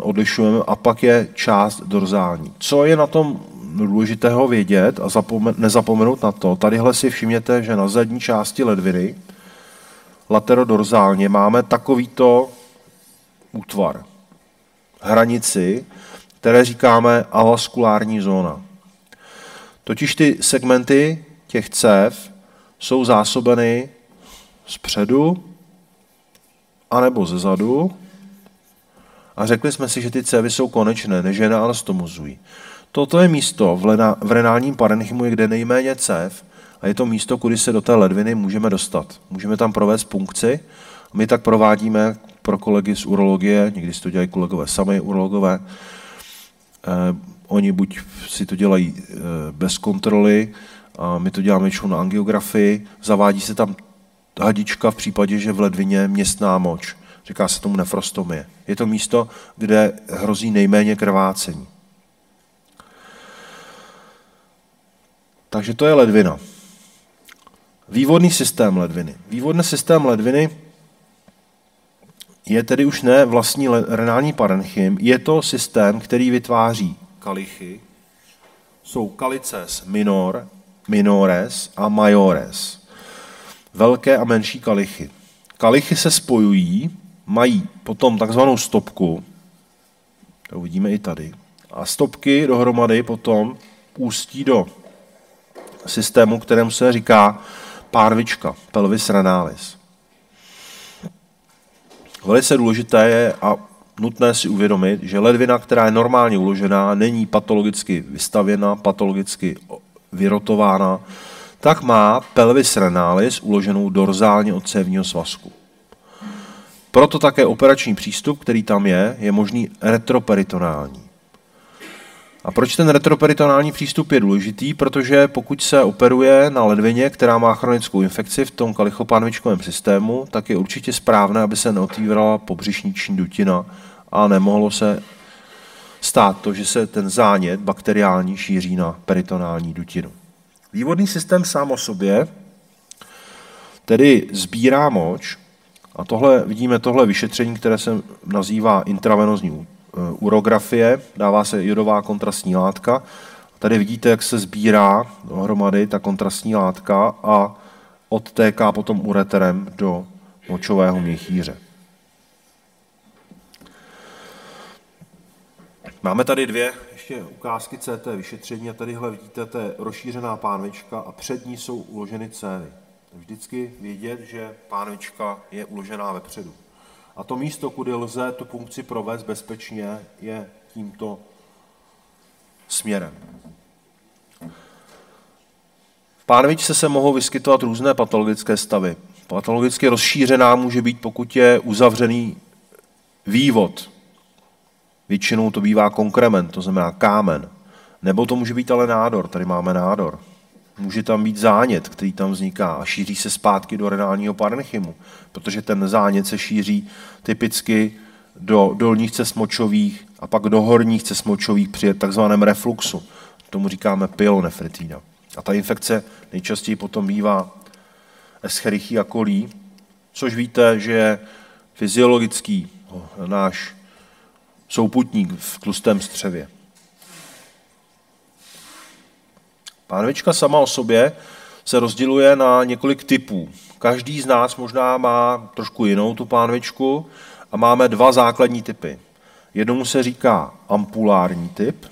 odlišujeme, a pak je část dorzální. Co je na tom důležitého vědět a nezapomenout na to, tadyhle si všimněte, že na zadní části ledviny laterodorzálně máme takovýto útvar, hranici, které říkáme avaskulární zóna. Totiž ty segmenty těch cév jsou zásobeny zpředu anebo zezadu a řekli jsme si, že ty cévy jsou konečné, než je anastomozují. Toto je místo v renálním parenchymu, kde je nejméně cév, a je to místo, kudy se do té ledviny můžeme dostat. Můžeme tam provést punkci. My tak provádíme pro kolegy z urologie, někdy si to dělají kolegové sami, urologové. Oni buď si to dělají bez kontroly, a my to děláme většinou na angiografii. Zavádí se tam hadička v případě, že v ledvině městná moč. Říká se tomu nefrostomie. Je to místo, kde hrozí nejméně krvácení. Takže to je ledvina. Vývodný systém ledviny. Vývodný systém ledviny je tedy už ne vlastní renální parenchym, je to systém, který vytváří kalichy. Jsou calices minor, minores a majores. Velké a menší kalichy. Kalichy se spojují, mají potom takzvanou stopku, to uvidíme i tady, a stopky dohromady potom ústí do systému, kterému se říká pánvička, pelvis renalis. Velice důležité je a nutné si uvědomit, že ledvina, která je normálně uložená, není patologicky vystavěna, patologicky vyrotována, tak má pelvis renalis uloženou dorzálně od cévního svazku. Proto také operační přístup, který tam je možný retroperitonální. A proč ten retroperitonální přístup je důležitý? Protože pokud se operuje na ledvině, která má chronickou infekci v tom kalichopánvičkovém systému, tak je určitě správné, aby se neotvírala pobřišniční dutina a nemohlo se stát to, že se ten zánět bakteriální šíří na peritonální dutinu. Vývodný systém sám o sobě tedy sbírá moč, a vidíme tohle vyšetření, které se nazývá intravenozní urografie, dává se jodová kontrastní látka. Tady vidíte, jak se sbírá dohromady ta kontrastní látka a odtéká potom ureterem do močového měchýře. Máme tady dvě ještě ukázky CT vyšetření a tadyhle vidíte, to je rozšířená pánvička a před ní jsou uloženy cévy. Vždycky vědět, že pánvička je uložená vepředu. A to místo, kudy lze tu funkci provést bezpečně, je tímto směrem. V pánvičce se mohou vyskytovat různé patologické stavy. Patologicky rozšířená může být, pokud je uzavřený vývod. Většinou to bývá konkrement, to znamená kámen. Nebo to může být ale nádor, tady máme nádor. Může tam být zánět, který tam vzniká a šíří se zpátky do renálního parenchymu, protože ten zánět se šíří typicky do dolních cest močových a pak do horních cest močových při takzvaném refluxu. Tomu říkáme pyelonefritída. A ta infekce nejčastěji potom bývá Escherichia coli, což víte, že je fyziologický náš souputník v tlustém střevě. Pánvička sama o sobě se rozděluje na několik typů. Každý z nás možná má trošku jinou tu pánvičku a máme dva základní typy. Jednomu se říká ampulární typ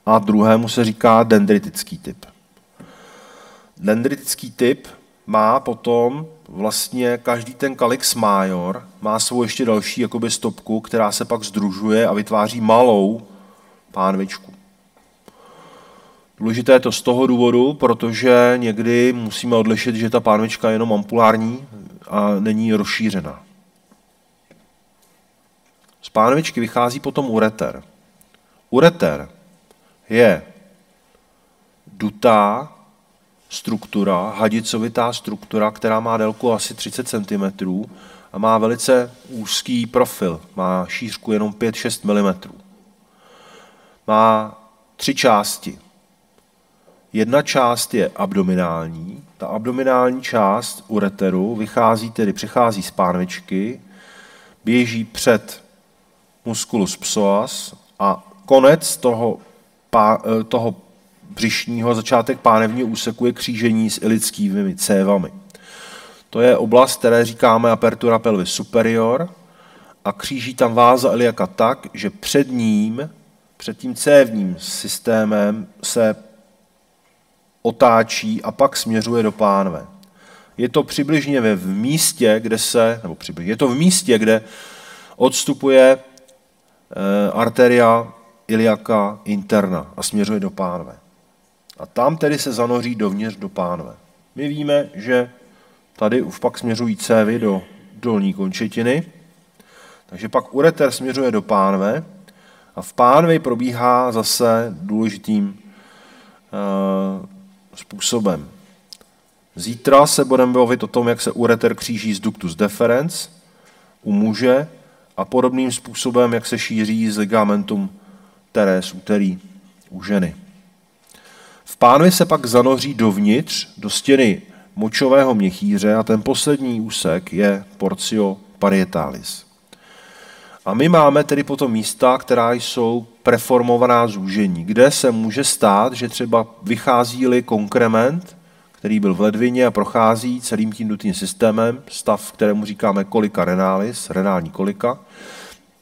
a druhému se říká dendritický typ. Dendritický typ má potom vlastně každý ten calyx major, má svou ještě další jakoby stopku, která se pak sdružuje a vytváří malou pánvičku. Důležité je to z toho důvodu, protože někdy musíme odlišit, že ta pánvička je jenom ampulární a není rozšířena. Z pánvičky vychází potom ureter. Ureter je dutá struktura, hadicovitá struktura, která má délku asi 30 cm a má velice úzký profil, má šířku jenom 5-6 mm. Má 3 části. Jedna část je abdominální. Ta abdominální část ureteru přechází z pánvičky, běží před musculus psoas a konec toho břišního, začátek pánevního úseku je křížení s ilickými cévami. To je oblast, které říkáme apertura pelvis superior a kříží tam váza iliaka tak, že před tím cévním systémem se otáčí a pak směřuje do pánve. Je to přibližně v místě, kde odstupuje arteria iliaka interna a směřuje do pánve. A tam tedy se zanoří dovnitř do pánve. My víme, že tady už pak směřují cévy do dolní končetiny, takže pak ureter směřuje do pánve a v pánvi probíhá zase důležitým způsobem. Zítra se budeme bavit o tom, jak se ureter kříží z ductus deferens u muže a podobným způsobem, jak se šíří z ligamentum teres úterý u ženy. V pánvi se pak zanoří dovnitř do stěny močového měchýře a ten poslední úsek je portio parietalis. A my máme tedy potom místa, která jsou preformovaná zúžení, kde se může stát, že třeba vychází-li konkrement, který byl v ledvině a prochází celým tím dutým systémem, stav, kterému říkáme kolika renalis, renální kolika,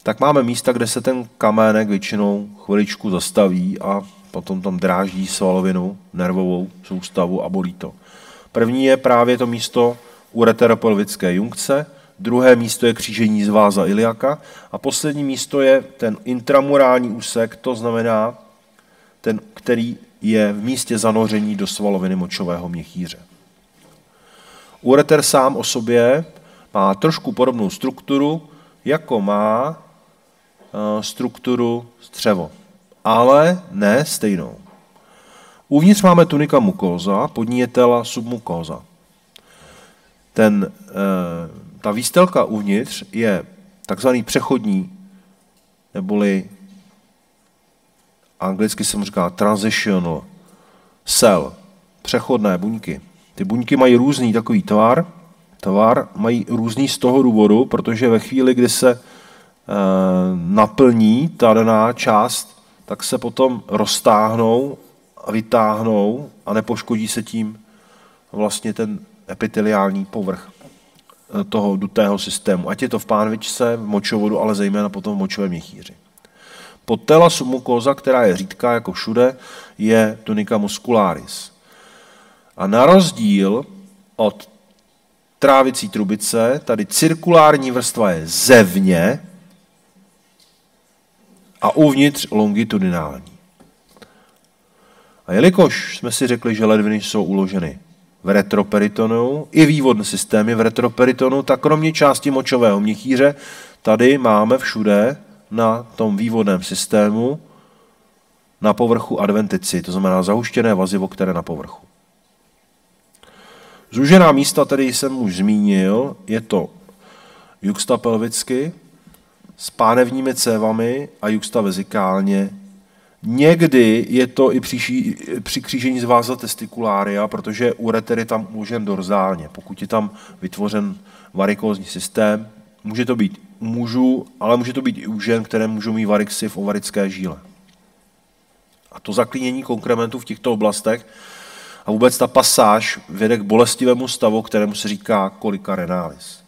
tak máme místa, kde se ten kamének většinou chviličku zastaví a potom tam dráždí svalovinu, nervovou soustavu a bolí to. První je právě to místo ureteropelvické junkce, druhé místo je křížení z váza iliaka a poslední místo je ten intramurální úsek, to znamená ten, který je v místě zanoření do svaloviny močového měchýře. Ureter sám o sobě má trošku podobnou strukturu, jako má strukturu střevo, ale ne stejnou. Uvnitř máme tunika mucosa, pod ní je tela submucosa. Ta výstelka uvnitř je takzvaný přechodní, neboli anglicky se mu říká transitional cell, přechodné buňky. Ty buňky mají různý takový tvar mají různý z toho důvodu, protože ve chvíli, kdy se naplní ta daná část, tak se potom roztáhnou a vytáhnou a nepoškodí se tím vlastně ten epiteliální povrch toho dutého systému. Ať je to v pánvičce, v močovodu, ale zejména potom v močovém měchýři. Podtela submucosa, která je řídká jako všude, je tunica muscularis. A na rozdíl od trávicí trubice, tady cirkulární vrstva je zevně a uvnitř longitudinální. A jelikož jsme si řekli, že ledviny jsou uloženy v retroperitonu, i vývodné systémy v retroperitonu, tak kromě části močového měchýře tady máme všude na tom vývodném systému na povrchu adventici, to znamená zahuštěné vazivo, které na povrchu. Zúžená místa, tedy jsem už zmínil, je to juxta pelvicky s pánevními cévami a juxta vezikálně. Někdy je to i při křížení z váza testiculária, protože ureter je tam uložen dorzálně. Pokud je tam vytvořen varikózní systém, může to být u mužů, ale může to být i u žen, které můžou mít varixy v ovarické žíle. A to zaklínění konkrementu v těchto oblastech a vůbec ta pasáž vede k bolestivému stavu, kterému se říká colica renalis.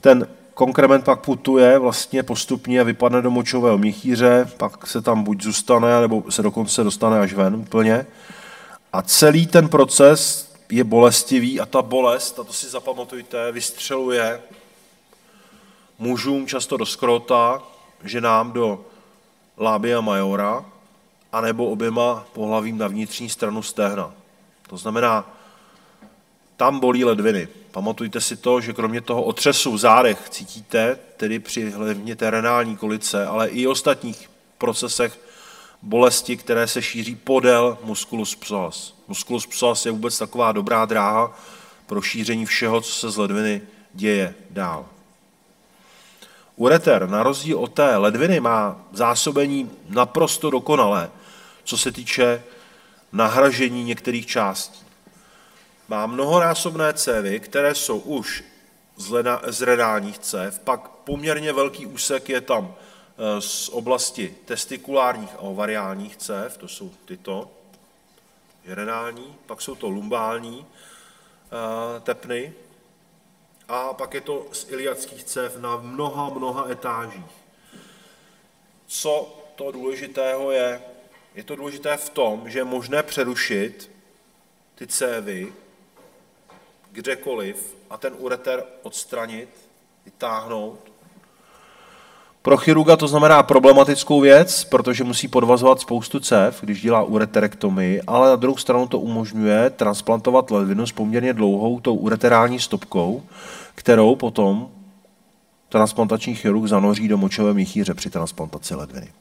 Ten konkrement pak putuje vlastně postupně a vypadne do močového měchýře, pak se tam buď zůstane, nebo se dokonce dostane až ven úplně. A celý ten proces je bolestivý a ta bolest, a to si zapamatujte, vystřeluje mužům často do skrota, ženám do labia majora, anebo oběma pohlavím na vnitřní stranu stehna. To znamená, tam bolí ledviny. Pamatujte si to, že kromě toho otřesu v zádech cítíte, tedy při hlavně té renální kolice, ale i ostatních procesech bolesti, které se šíří podél musculus psoas. Musculus psoas je vůbec taková dobrá dráha pro šíření všeho, co se z ledviny děje dál. Ureter na rozdíl od té ledviny má zásobení naprosto dokonalé, co se týče nahražení některých částí. Má mnohonásobné cévy, které jsou už z renálních cév, pak poměrně velký úsek je tam z oblasti testikulárních a ovariálních cév, to jsou tyto renální, pak jsou to lumbální tepny a pak je to z iliackých cév na mnoha etážích. Co to důležitého je? Je to důležité v tom, že je možné přerušit ty cévy kdekoliv a ten ureter odstranit, vytáhnout. Pro chirurga to znamená problematickou věc, protože musí podvazovat spoustu cév, když dělá ureterektomii, ale na druhou stranu to umožňuje transplantovat ledvinu s poměrně dlouhou tou ureterální stopkou, kterou potom transplantační chirurg zanoří do močové měchýře při transplantaci ledviny.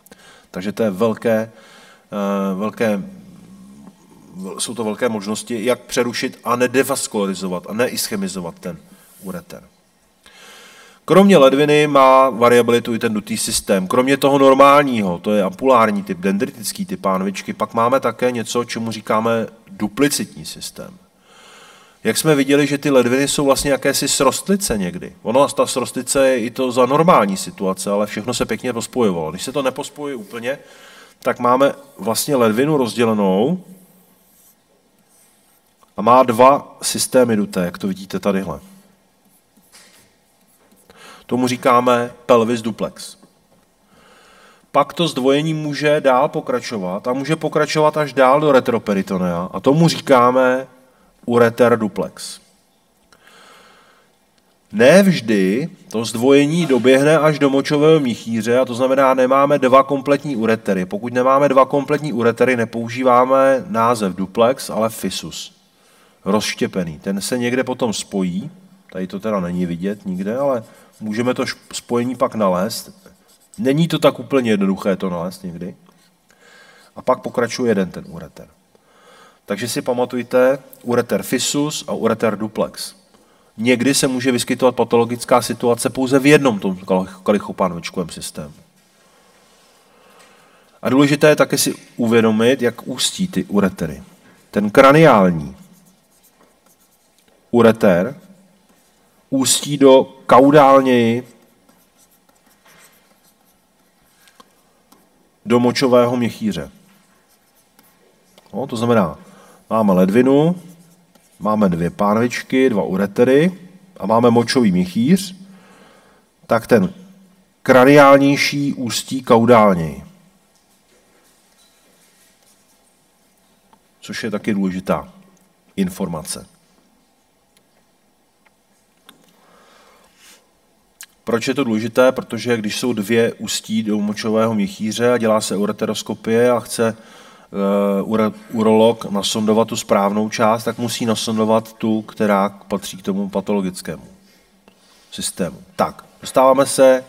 Takže to je jsou to velké možnosti, jak přerušit a nedevaskularizovat a neischemizovat ten ureter. Kromě ledviny má variabilitu i ten dutý systém. Kromě toho normálního, to je ampulární typ, dendritický typ pánvičky, pak máme také něco, čemu říkáme duplicitní systém. Jak jsme viděli, že ty ledviny jsou vlastně jakési srostlice někdy. Ono, ta srostlice je i to za normální situace, ale všechno se pěkně pospojovalo. Když se to nepospojuje úplně, tak máme vlastně ledvinu rozdělenou a má dva systémy duté, jak to vidíte tadyhle. Tomu říkáme pelvis duplex. Pak to zdvojení může dál pokračovat a může pokračovat až dál do retroperitonea a tomu říkáme ureter duplex. Ne vždy to zdvojení doběhne až do močového měchýře a to znamená, nemáme dva kompletní uretery. Pokud nemáme dva kompletní uretery, nepoužíváme název duplex, ale fissus. Rozštěpený. Ten se někde potom spojí, tady to teda není vidět nikde, ale můžeme to spojení pak nalézt. Není to tak úplně jednoduché to nalézt někdy. A pak pokračuje jeden ten ureter. Takže si pamatujte ureter fissus a ureter duplex. Někdy se může vyskytovat patologická situace pouze v jednom tom kalichopánvičkovém systému. A důležité je také si uvědomit, jak ústí ty uretery. Ten kraniální ureter ústí do kaudálněji do močového měchýře. No, to znamená, máme ledvinu, máme dvě pánvičky, dva uretery a máme močový měchýř, tak ten kraniálnější ústí kaudálněji. Což je taky důležitá informace. Proč je to důležité? Protože když jsou dvě ústí do močového měchýře a dělá se ureteroskopie a chce urolog nasondovat tu správnou část, tak musí nasondovat tu, která patří k tomu patologickému systému. Tak, dostáváme se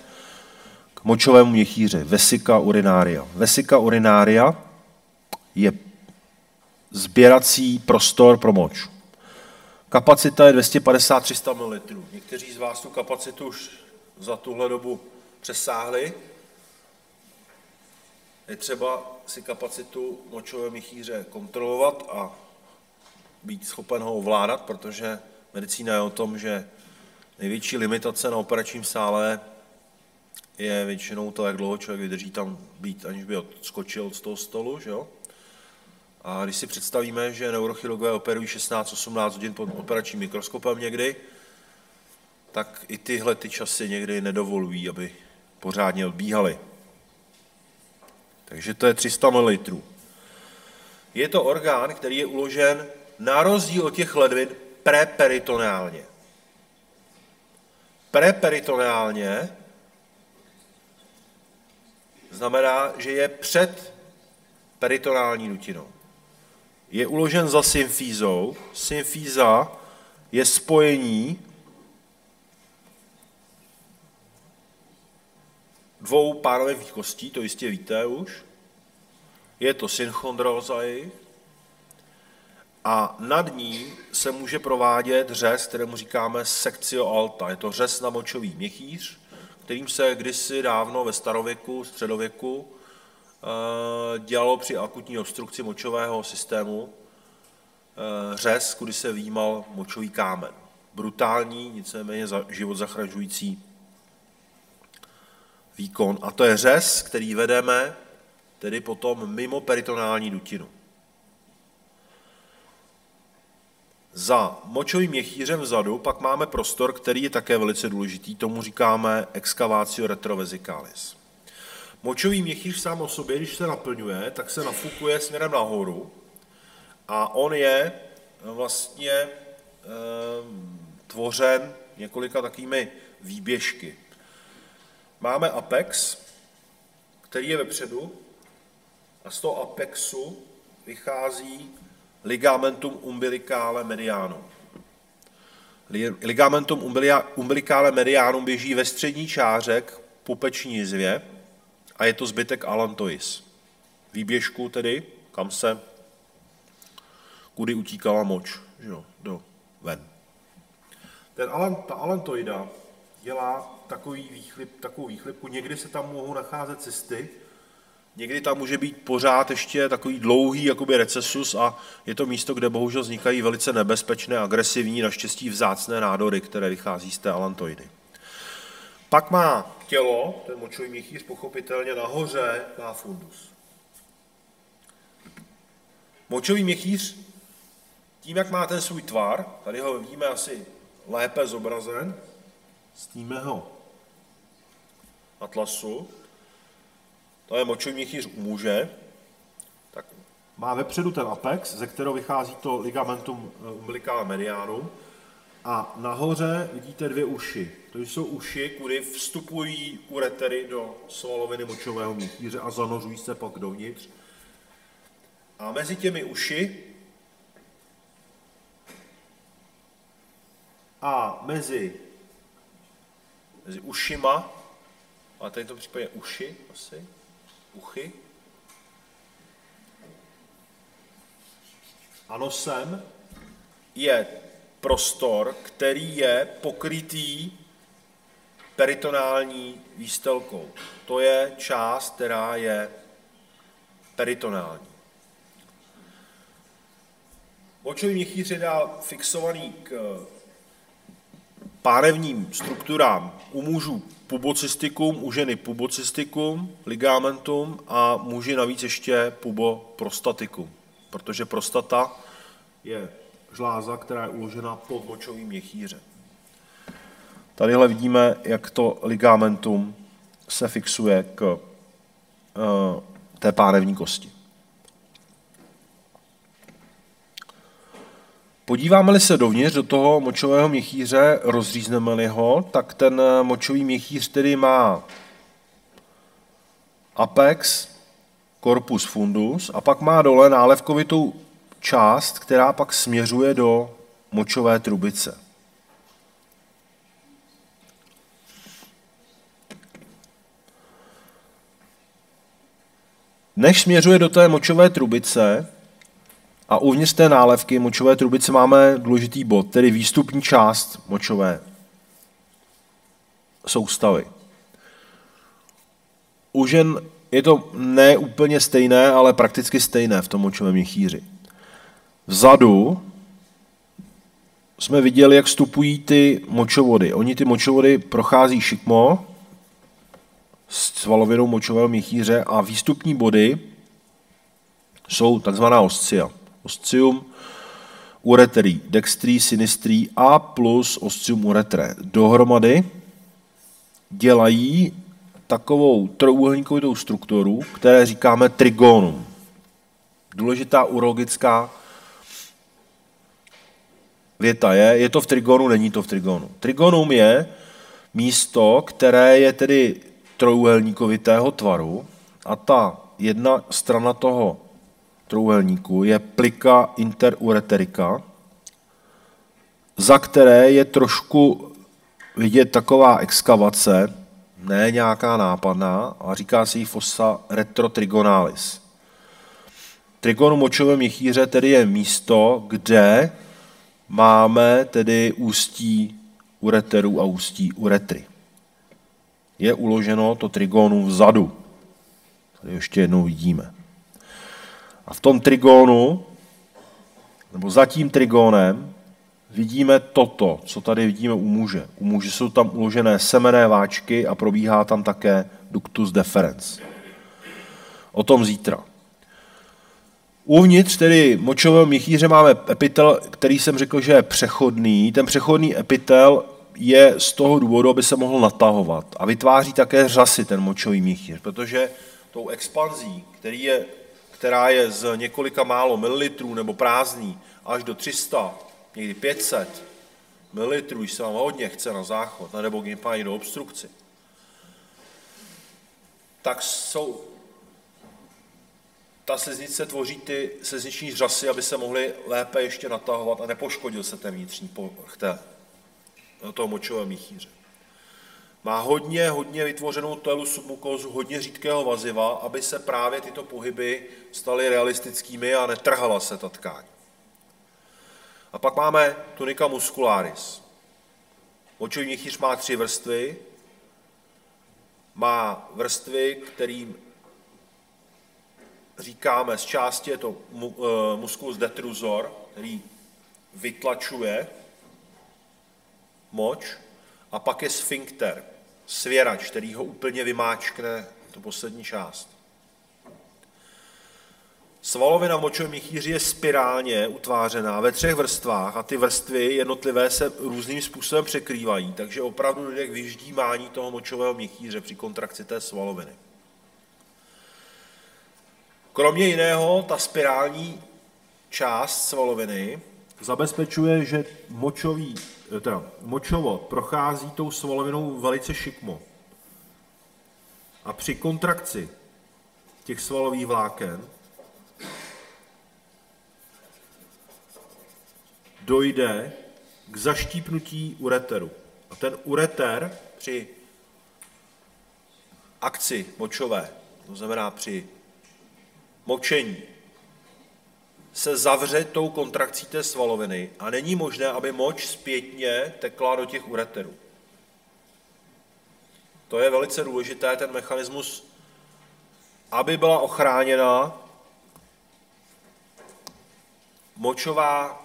k močovému měchýři, vesika urinaria. Vesika urinaria je sběrací prostor pro moč. Kapacita je 250-300 ml. Někteří z vás tu kapacitu už za tuhle dobu přesáhli. Je třeba si kapacitu močového měchýře kontrolovat a být schopen ho ovládat, protože medicína je o tom, že největší limitace na operačním sále je většinou to, jak dlouho člověk vydrží tam být, aniž by odskočil z toho stolu. Že jo? A když si představíme, že neurochirurgové operují 16-18 hodin pod operačním mikroskopem někdy, tak i tyhle ty časy někdy nedovolují, aby pořádně odbíhaly. Takže to je 300 ml. Je to orgán, který je uložen na rozdíl od těch ledvin preperitoneálně. Preperitoneálně znamená, že je před peritonální dutinou. Je uložen za symfízou. Symfíza je spojení dvou párových kostí, to jistě víte už. Je to synchondróza a nad ní se může provádět řez, kterému říkáme sectio alta. Je to řez na močový měchýř, kterým se kdysi dávno ve starověku, středověku dělalo při akutní obstrukci močového systému řez, kudy se vyjímal močový kámen. Brutální, nicméně život zachraňující výkon. A to je řez, který vedeme tedy potom mimo peritonální dutinu. Za močovým měchýřem vzadu pak máme prostor, který je také velice důležitý, tomu říkáme excavatio retrovesicalis. Močový měchýř sám o sobě, když se naplňuje, tak se nafukuje směrem nahoru a on je vlastně tvořen několika takovými výběžky. Máme apex, který je vepředu a z toho apexu vychází ligamentum umbilicale medianum. Ligamentum umbilicale medianum běží ve střední čáře k pupeční jizvě a je to zbytek allantois. Výběžku tedy, kudy utíkala moč, ven. Ta allantoida dělá takovou výchlipku, někdy se tam mohou nacházet cysty, někdy tam může být pořád ještě takový dlouhý jakoby recesus a je to místo, kde bohužel vznikají velice nebezpečné, agresivní, naštěstí vzácné nádory, které vychází z té allantoidy. Pak má tělo, ten močový měchýř, pochopitelně nahoře má fundus. Močový měchýř, tím, jak má ten svůj tvar, tady ho vidíme asi lépe zobrazen z týmého atlasu, to je močový měchýř u muže, tak má vepředu ten apex, ze kterého vychází to ligamentum umbilicale medianum a nahoře vidíte dvě uši. To jsou uši, kudy vstupují uretery do svaloviny močového měchýře a zanořují se pak dovnitř. A mezi těmi uši a mezi ušima, a tady to případě uši asi, uchy, a nosem je prostor, který je pokrytý peritonální výstelkou. To je část, která je peritonální. Močový měchýř je dál fixovaný k pánevním strukturám. U mužů pubocystikum, u ženy pubocystikum, ligamentum a muži navíc ještě puboprostatikum, protože prostata je žláza, která je uložena pod močovým měchýřem. Tadyhle vidíme, jak to ligamentum se fixuje k té pánevní kosti. Podíváme-li se dovnitř do toho močového měchýře, rozřízneme-li ho, tak ten močový měchýř tedy má apex, corpus fundus a pak má dole nálevkovitou část, která pak směřuje do močové trubice. Než směřuje do té močové trubice a uvnitř té nálevky močové trubice máme důležitý bod, tedy výstupní část močové soustavy. U žen je to ne úplně stejné, ale prakticky stejné v tom močovém měchýři. Vzadu jsme viděli, jak vstupují ty močovody. Oni ty močovody prochází šikmo s svalovinou močového měchýře a výstupní body jsou takzvaná oscia. Oscium ureteri dextri, sinistri a plus oscium uretre. Dohromady dělají takovou trojúhelníkovitou strukturu, které říkáme trigonum. Důležitá urologická věta je to v trigonu, není to v trigonu. Trigonum je místo, které je tedy trojúhelníkovitého tvaru a ta jedna strana toho trojúhelníku je plika interureterika, za které je trošku vidět taková exkavace, ne nějaká nápadná, a říká se jí fossa retrotrigonalis. Trigonum močového měchýře tedy je místo, kde máme tedy ústí ureteru a ústí uretry. Je uloženo to trigonum vzadu. Tady ještě jednou vidíme. A v tom trigonu, nebo za tím trigonem, vidíme toto, co tady vidíme u muže. U muže jsou tam uložené semenné váčky a probíhá tam také ductus deferens. O tom zítra. Uvnitř tedy močového měchýře máme epitel, který jsem řekl, že je přechodný. Ten přechodný epitel je z toho důvodu, aby se mohl natahovat a vytváří také řasy ten močový měchýř, protože tou expanzí, která je z několika málo mililitrů nebo prázdný až do 300, někdy 500 mililitrů, když se vám hodně chce na záchod, nebo když má do obstrukci, tak ta sliznice tvoří ty slizniční řasy, aby se mohly lépe ještě natahovat a nepoškodil se ten vnitřní povrch toho močového měchýře. Má hodně vytvořenou tuelu submukózu, hodně řídkého vaziva, aby se právě tyto pohyby staly realistickými a netrhala se ta tkáň. A pak máme tunika muscularis. Močový měchýř má 3 vrstvy. Má vrstvy, kterým říkáme, z části je to musculus detrusor, který vytlačuje moč, a pak je sfinkter, svěrač, který ho úplně vymáčkne, tu poslední část. Svalovina v močovém měchýři je spirálně utvářená ve 3 vrstvách a ty vrstvy jednotlivé se různým způsobem překrývají, takže opravdu dojde k vyždímání toho močového měchýře při kontrakci té svaloviny. Kromě jiného, ta spirální část svaloviny zabezpečuje, že močovod prochází tou svalovinou velice šikmo. A při kontrakci těch svalových vláken dojde k zaštípnutí ureteru. A ten ureter při akci močové, to znamená při močení, se zavře tou kontrakcí té svaloviny a není možné, aby moč zpětně tekla do těch ureterů. To je velice důležité, ten mechanismus, aby byla ochráněna močová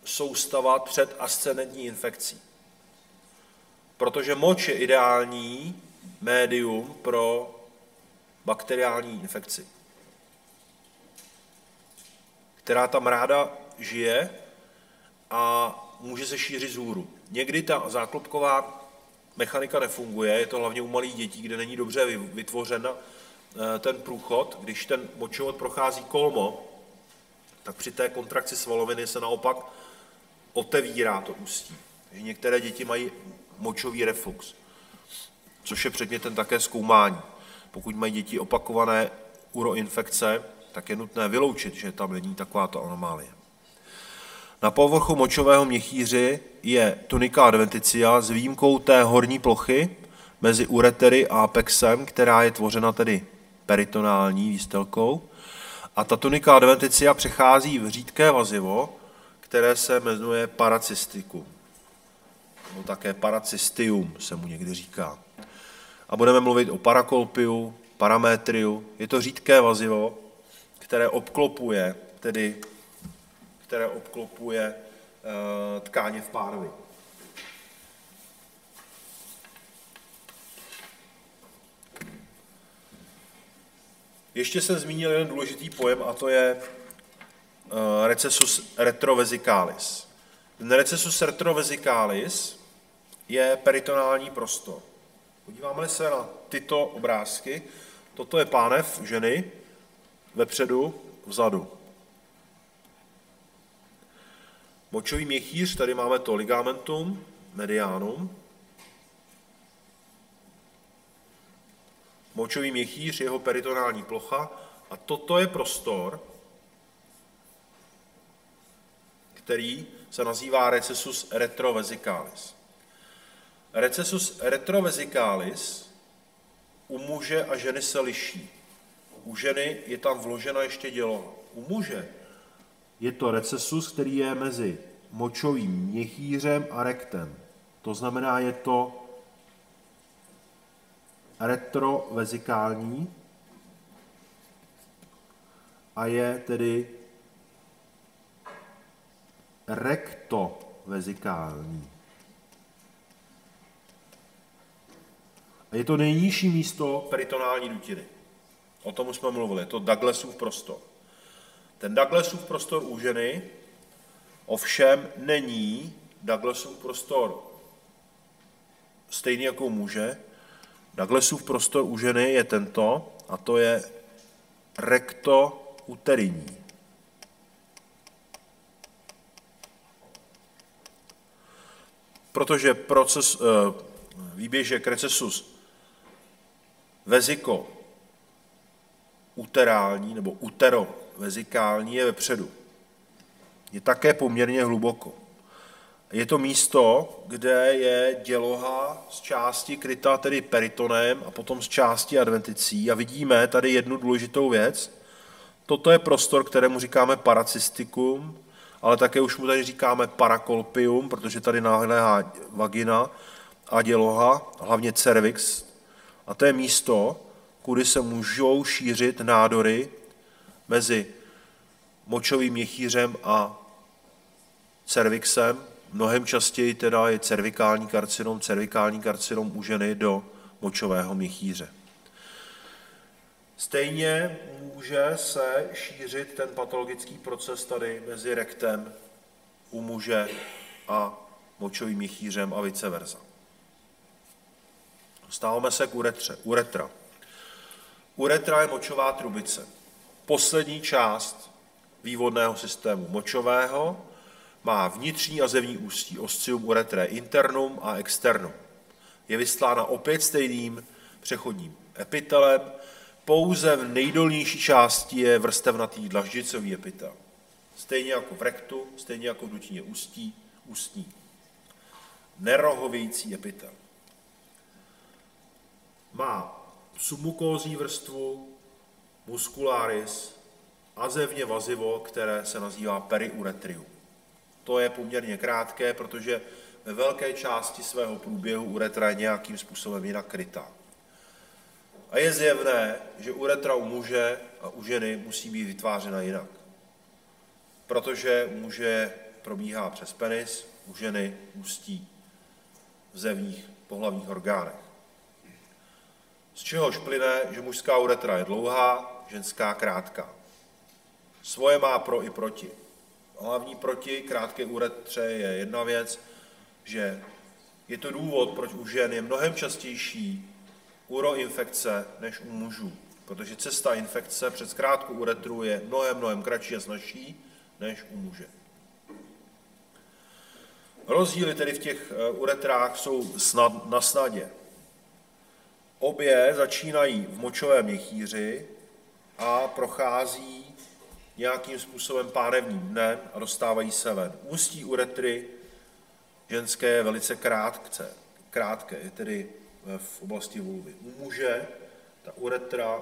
soustava před ascendentní infekcí. Protože moč je ideální médium pro bakteriální infekci, která tam ráda žije a může se šířit vzhůru. Někdy ta záklopková mechanika nefunguje, je to hlavně u malých dětí, kde není dobře vytvořen ten průchod. Když ten močovod prochází kolmo, tak při té kontrakci svaloviny se naopak otevírá to ústí. Takže některé děti mají močový reflux, což je předmětem také zkoumání. Pokud mají děti opakované uroinfekce, tak je nutné vyloučit, že tam není takováto anomálie. Na povrchu močového měchýře je tunika adventitia s výjimkou té horní plochy mezi uretery a apexem, která je tvořena tedy peritonální výstelkou. A ta tunika adventitia přechází v řídké vazivo, které se jmenuje paracystikum. Nebo také paracystium se mu někdy říká. A budeme mluvit o parakolpiu, parametriu. Je to řídké vazivo, které obklopuje tkáně v pánvi. Ještě jsem zmínil jeden důležitý pojem, a to je recessus retrovesicalis. Ten recessus retrovesicalis je peritonální prostor. Podíváme se na tyto obrázky. Toto je pánev ženy, vepředu, vzadu. Močový měchýř, tady máme to ligamentum medianum. Močový měchýř, jeho peritonální plocha, a toto je prostor, který se nazývá recessus retrovesicalis. Recessus retrovesicalis u muže a ženy se liší. U ženy je tam vložena ještě děloha. U muže je to recessus, který je mezi močovým měchýřem a rektem. To znamená, je to retrovezikální a je tedy rektovezikální. A je to nejnižší místo peritonální dutiny. O tom už jsme mluvili, je to Douglasův prostor. Ten Douglasův prostor u ženy ovšem není Douglasův prostor stejný jako u muže. Douglasův prostor u ženy je tento, a to je rektouterní. Protože výběžek recessus veziko-uterální nebo uterovezikální je vepředu. Je také poměrně hluboko. Je to místo, kde je děloha z části krytá tedy peritonem a potom z části adventicí. A vidíme tady jednu důležitou věc. Toto je prostor, kterému říkáme paracystikum, ale také už mu tady říkáme parakolpium, protože tady náhléhá vagina a děloha, hlavně cervix. A to je místo, kudy se můžou šířit nádory mezi močovým měchýřem a cervixem. Mnohem častěji teda je cervikální karcinom u ženy do močového měchýře. Stejně může se šířit ten patologický proces tady mezi rektem u muže a močovým měchýřem a vice versa. Dostáváme se k uretra. Uretra je močová trubice. Poslední část vývodného systému močového má vnitřní a zevní ústí, oscium uretrae internum a externum. Je vystlána opět stejným přechodním epitelem, pouze v nejdolnější části je vrstevnatý dlaždicový epitel. Stejně jako v rektu, stejně jako v dutině ústní. Nerohovějící epitel. Má submukózní vrstvu, muscularis a zevně vazivo, které se nazývá periuretrium. To je poměrně krátké, protože ve velké části svého průběhu uretra je nějakým způsobem jinak krytá. A je zjevné, že uretra u muže a u ženy musí být vytvářena jinak. Protože u muže probíhá přes penis, u ženy ústí v zevních pohlavních orgánech. Z čehož plyne, že mužská uretra je dlouhá, ženská krátká. Svoje má pro i proti. Hlavní proti krátké uretře je jedna věc, že je to důvod, proč u žen je mnohem častější uroinfekce než u mužů, protože cesta infekce přes krátkou uretru je mnohem kratší a snazší než u muže. Rozdíly tedy v těch uretrách jsou na snadě. Obě začínají v močovém měchýři a prochází nějakým způsobem pánevním dnem a dostávají se ven. Ústí uretry ženské je velice krátké, je tedy v oblasti vulvy. U muže ta uretra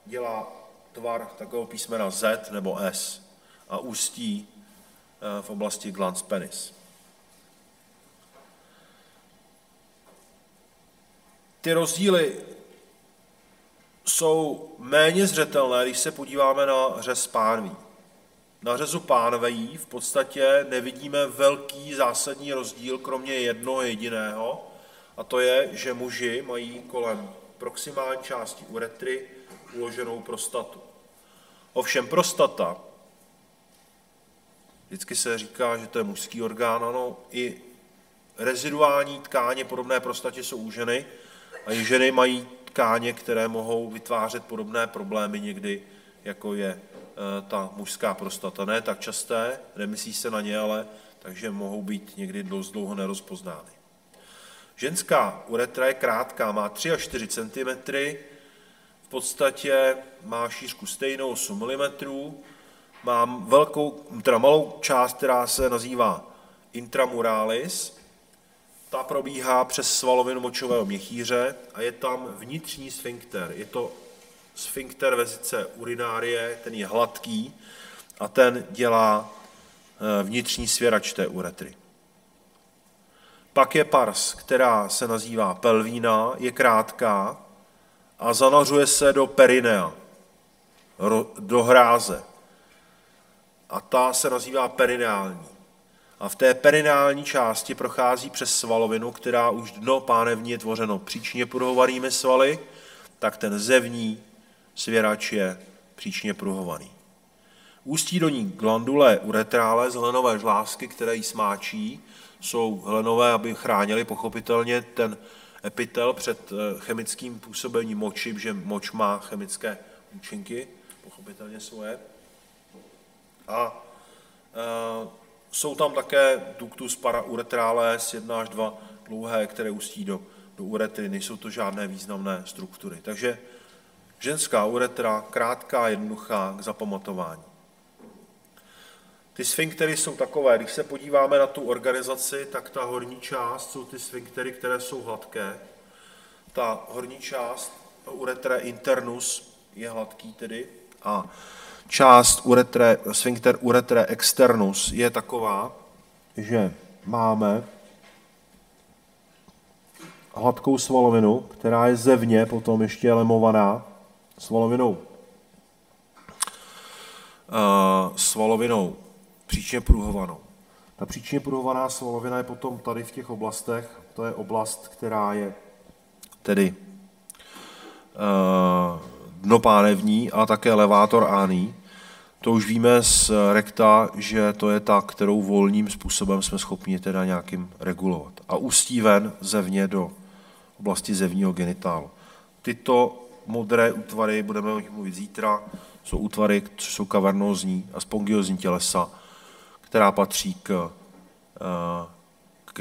dělá tvar takového písmena Z nebo S a ústí v oblasti glans penis. Ty rozdíly jsou méně zřetelné, když se podíváme na řez pánví. Na řezu pánví v podstatě nevidíme velký zásadní rozdíl, kromě jednoho jediného, a to je, že muži mají kolem proximální části uretry uloženou prostatu. Ovšem prostata, vždycky se říká, že to je mužský orgán, ano, i reziduální tkáně podobné prostatě jsou u ženy a i ženy mají tkáně, které mohou vytvářet podobné problémy někdy, jako je ta mužská prostata. Ne tak časté, nemyslí se na ně, ale takže mohou být někdy dost dlouho nerozpoznány. Ženská uretra je krátká, má 3 až 4 cm, v podstatě má šířku stejnou 8 mm, má malou část, která se nazývá intramuralis, ta probíhá přes svalovinu močového měchýře a je tam vnitřní sfinkter. Je to sfinkter vesice urinárie, ten je hladký a ten dělá vnitřní svěrač té uretry. Pak je pars, která se nazývá pelvína, je krátká a zanořuje se do perinea, do hráze. A ta se nazývá perineální. A v té perineální části prochází přes svalovinu, která už dno pánevní je tvořeno příčně pruhovanými svaly, tak ten zevní svěrač je příčně pruhovaný. Ústí do ní glandule uretrále z hlenové žlázky, které ji smáčí, jsou hlenové, aby chránili pochopitelně ten epitel před chemickým působením moči, protože moč má chemické účinky, pochopitelně svoje. A jsou tam také ductus parauretrales 1 až 2 dlouhé, které ústí do uretry, nejsou to žádné významné struktury. Takže ženská uretra, krátká, jednoduchá k zapamatování. Ty sfinktery jsou takové, když se podíváme na tu organizaci, tak ta horní část jsou ty sfinktery, které jsou hladké. Ta horní část uretrae internus je hladký tedy a část sfinkter uretrae externus je taková, že máme hladkou svalovinu, která je zevně potom ještě lemovaná svalovinou příčně pruhovanou. Ta příčně pruhovaná svalovina je potom tady v těch oblastech, to je oblast, která je tedy dno pánevní a také levátor áný. To už víme z rekta, že to je ta, kterou volným způsobem jsme schopni teda nějakým regulovat. A ústí ven zevně do oblasti zevního genitálu. Tyto modré útvary, budeme o nich mluvit zítra, jsou útvary, což jsou kavernózní a spongiozní tělesa, která patří k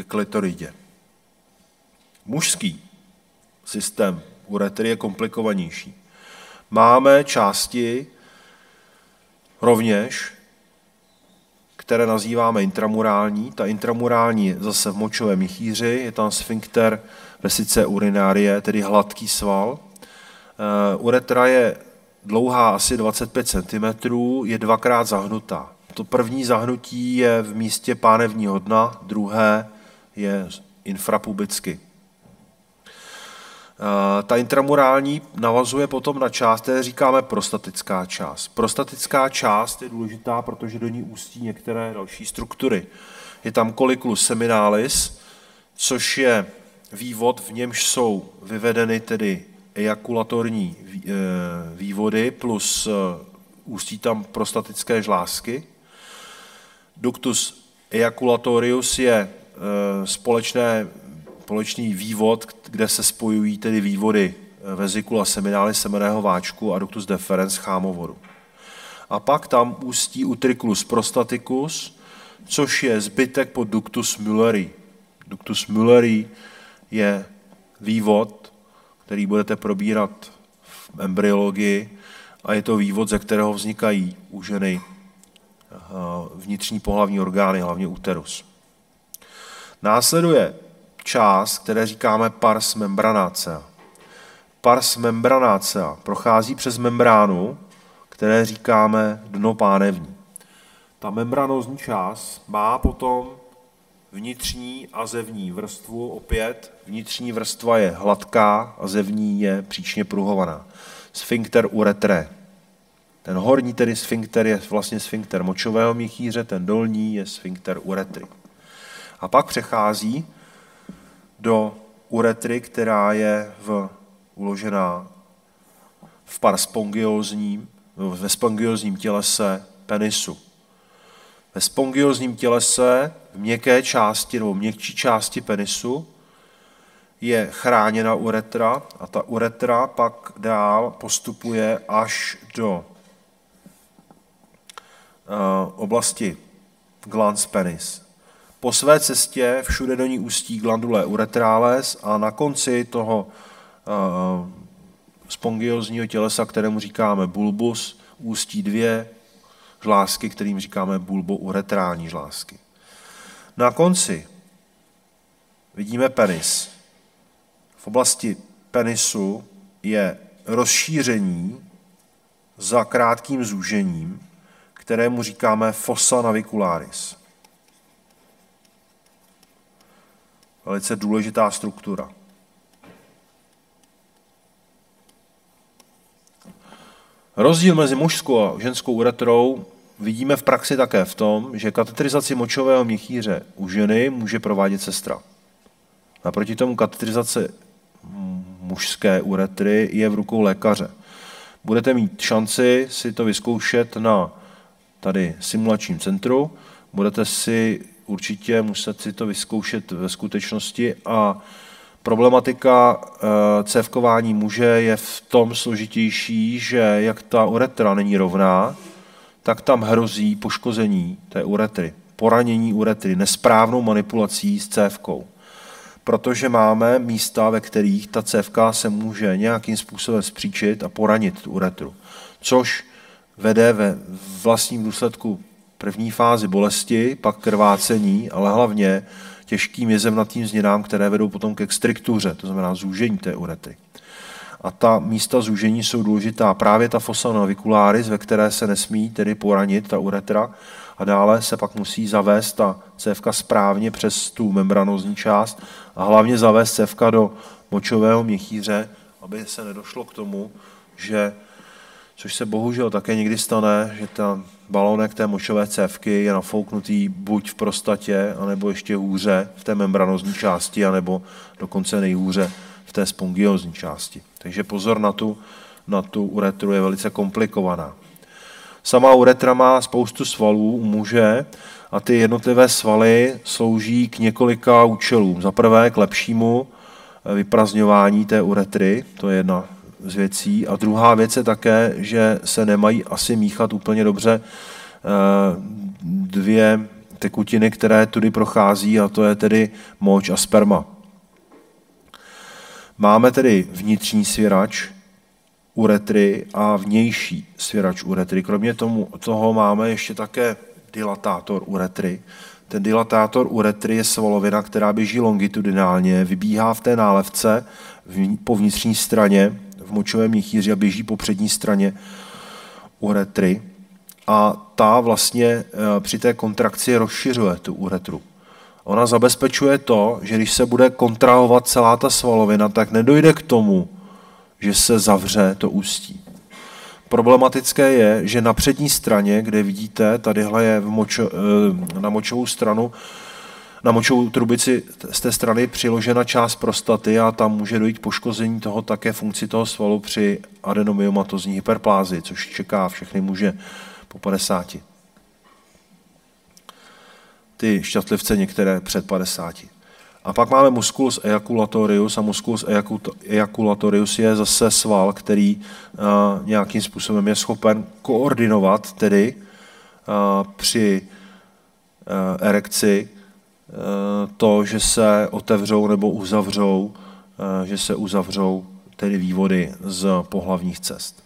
klitoridě. Mužský systém uretry je komplikovanější. Máme části rovněž, které nazýváme intramurální. Ta intramurální je zase v močovém měchýři, je tam sfinkter vesice urinárie, tedy hladký sval. Uretra je dlouhá asi 25 cm, je 2krát zahnutá. To první zahnutí je v místě pánevního dna, druhé je infrapubicky. Ta intramurální navazuje potom na část, které říkáme prostatická část. Prostatická část je důležitá, protože do ní ústí některé další struktury. Je tam colliculus seminalis, což je vývod, v němž jsou vyvedeny tedy ejakulatorní vývody plus ústí tam prostatické žlázky. Ductus ejaculatorius je společný vývod, kde se spojují tedy vývody vezicula seminalis semenného váčku a ductus deferens chámovodu. A pak tam ústí utriculus prostaticus, což je zbytek pod ductus Mülleri. Ductus Mülleri je vývod, který budete probírat v embryologii a je to vývod, ze kterého vznikají u ženy vnitřní pohlavní orgány, hlavně uterus. Následuje část, které říkáme pars membranacea. Pars membranacea prochází přes membránu, které říkáme dno pánevní. Ta membranózní část má potom vnitřní a zevní vrstvu. Opět vnitřní vrstva je hladká a zevní je příčně pruhovaná. Sfinkter uretrae. Ten horní tedy sfinkter je vlastně sfinkter močového měchýře, ten dolní je sfinkter uretry. A pak přechází do uretry, která je uložená ve spongiózním tělese penisu. Ve spongiózním tělese, v měkké části nebo měkčí části penisu, je chráněna uretra a ta uretra pak dál postupuje až do oblasti glans penis. Po své cestě všude do ní ústí glandule uretrales a na konci toho spongiózního tělesa, kterému říkáme bulbus, ústí dvě žlázky, kterým říkáme bulbouretrální žlázky. Na konci vidíme penis. V oblasti penisu je rozšíření za krátkým zúžením, kterému říkáme fossa navicularis. Velice důležitá struktura. Rozdíl mezi mužskou a ženskou uretrou vidíme v praxi také v tom, že katetrizaci močového měchýře u ženy může provádět sestra. Naproti tomu katetrizace mužské uretry je v rukou lékaře. Budete mít šanci si to vyzkoušet na tady simulačním centru, budete si určitě muset si to vyzkoušet ve skutečnosti a problematika cévkování muže je v tom složitější, že jak ta uretra není rovná, tak tam hrozí poškození té uretry, poranění uretry, nesprávnou manipulací s cévkou. Protože máme místa, ve kterých ta cévka se může nějakým způsobem spříčit a poranit tu uretru, což vede ve vlastním důsledku první fázi bolesti, pak krvácení, ale hlavně těžkým jezevnatým změnám, které vedou potom ke striktuře, to znamená zúžení té uretry. A ta místa zúžení jsou důležitá. Právě ta fossa navicularis, ve které se nesmí tedy poranit ta uretra, a dále se pak musí zavést ta cévka správně přes tu membranózní část a hlavně zavést cévka do močového měchýře, aby se nedošlo k tomu, že, což se bohužel také někdy stane, že ten balónek té močové cévky je nafouknutý buď v prostatě, anebo ještě hůře v té membranózní části, anebo dokonce nejhůře v té spongiózní části. Takže pozor na tu uretru, je velice komplikovaná. Sama uretra má spoustu svalů u muže a ty jednotlivé svaly slouží k několika účelům. Za prvé k lepšímu vyprazňování té uretry, to je jedna z věcí. A druhá věc je také, že se nemají asi míchat úplně dobře dvě tekutiny, které tudy prochází, a to je tedy moč a sperma. Máme tedy vnitřní svěrač uretry a vnější svěrač uretry. Kromě toho máme ještě také dilatátor uretry. Ten dilatátor uretry je svalovina, která běží longitudinálně, vybíhá v té nálevce po vnitřní straně v močovém měchýři a běží po přední straně uretry. A ta vlastně při té kontrakci rozšiřuje tu uretru. Ona zabezpečuje to, že když se bude kontrahovat celá ta svalovina, tak nedojde k tomu, že se zavře to ústí. Problematické je, že na přední straně, kde vidíte, tadyhle je na močovou stranu, na močovou trubici z té strany přiložena část prostaty a tam může dojít k poškození toho také funkci toho svalu při adenomyomatozní hyperplázii, což čeká všechny muže po 50. Ty šťastlivce některé před 50. A pak máme musculus ejaculatorius a musculus ejaculatorius je zase sval, který nějakým způsobem je schopen koordinovat tedy při erekci to, že se otevřou nebo uzavřou, že se uzavřou tedy vývody z pohlavních cest.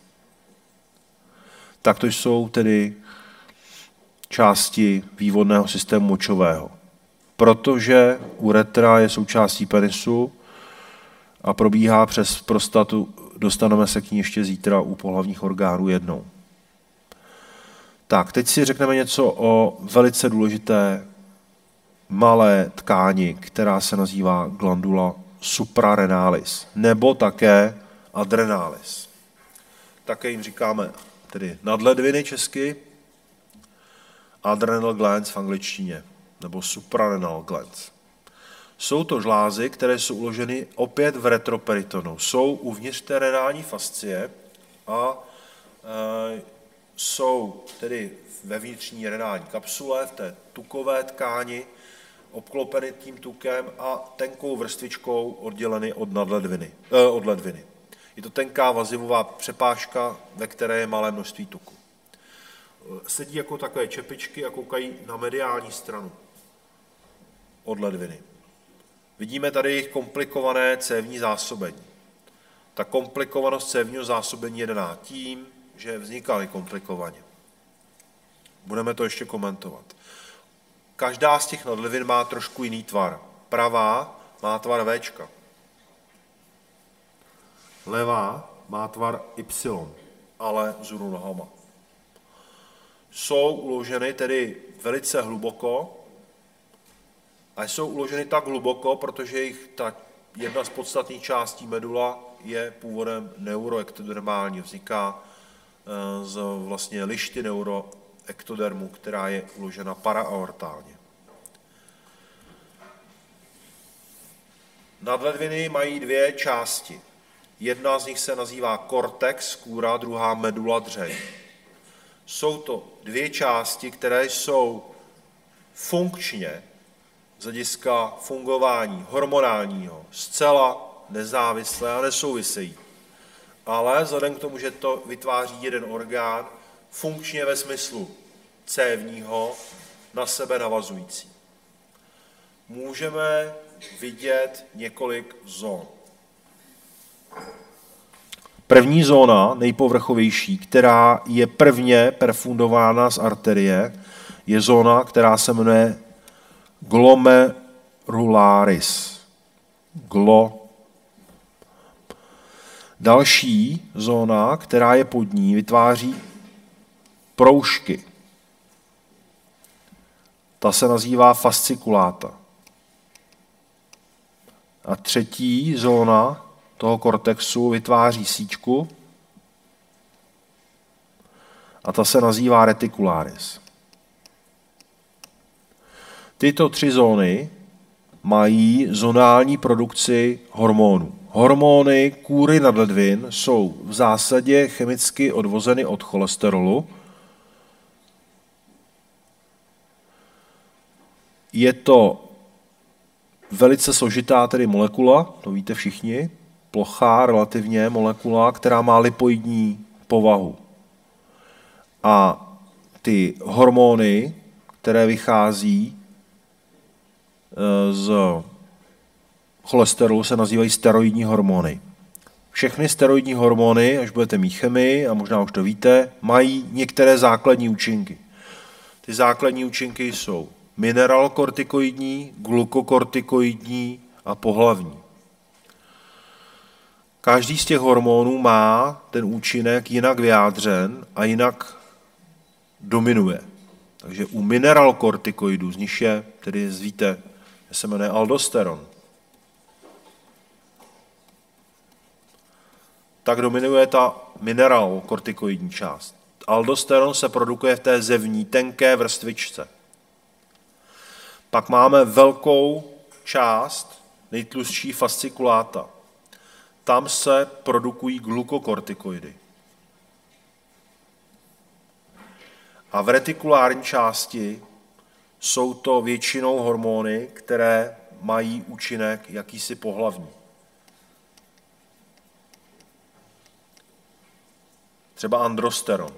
Tak to jsou tedy části vývodného systému močového. Protože uretra je součástí penisu a probíhá přes prostatu, dostaneme se k ní ještě zítra u pohlavních orgánů jednou. Tak, teď si řekneme něco o velice důležité malé tkáni, která se nazývá glandula suprarenalis, nebo také adrenalis. Také jim říkáme tedy nadledviny česky, adrenal glands v angličtině, nebo suprarenal glands. Jsou to žlázy, které jsou uloženy opět v retroperitonu. Jsou uvnitř té renální fascie a jsou tedy ve vnitřní renální kapsule, v té tukové tkáni, obklopeny tím tukem a tenkou vrstvičkou odděleny od ledviny. Je to tenká vazivová přepážka, ve které je malé množství tuku. Sedí jako takové čepičky a koukají na mediální stranu od ledviny. Vidíme tady jejich komplikované cévní zásobení. Ta komplikovanost cévního zásobení je daná tím, že vznikaly komplikovaně. Budeme to ještě komentovat. Každá z těch nadlivin má trošku jiný tvar. Pravá má tvar Včka. Levá má tvar Y, ale vzhůru nohama. Jsou uloženy tedy velice hluboko a jsou uloženy tak hluboko, protože jejich ta jedna z podstatných částí medula je původem neuroektodermální. Vzniká z vlastně lišty neuroektodermu, která je uložena paraaortálně. Nadledviny mají dvě části. Jedna z nich se nazývá kortex, kůra, druhá medula, dřeň. Jsou to dvě části, které jsou funkčně z hlediska fungování hormonálního zcela nezávislé a nesouvisejí. Ale vzhledem k tomu, že to vytváří jeden orgán, funkčně ve smyslu cévního, na sebe navazující. Můžeme vidět několik zón. První zóna, nejpovrchovější, která je prvně perfundována z arterie, je zóna, která se jmenuje glomerularis. Další zóna, která je pod ní, vytváří proužky. Ta se nazývá fasciculáta. A třetí zóna toho kortexu vytváří síťku a ta se nazývá reticularis. Tyto tři zóny mají zonální produkci hormonů. Hormony kůry nadledvin jsou v zásadě chemicky odvozeny od cholesterolu. Je to velice složitá tedy molekula, to víte všichni, plochá relativně molekula, která má lipoidní povahu. A ty hormony, které vychází z cholesterolu, se nazývají steroidní hormony. Všechny steroidní hormony, až budete mít chemii, a možná už to víte, mají některé základní účinky. Ty základní účinky jsou mineralokortikoidní, glukokortikoidní a pohlavní. Každý z těch hormonů má ten účinek jinak vyjádřen a jinak dominuje. Takže u mineralokortikoidů, z nich je, tedy víte, se jmenuje aldosteron, tak dominuje ta mineralokortikoidní část. Aldosteron se produkuje v té zevní, tenké vrstvičce. Pak máme velkou část, nejtlustší fascikuláta. Tam se produkují glukokortikoidy. A v retikulární části jsou to většinou hormony, které mají účinek jakýsi pohlavní. Třeba androsteron.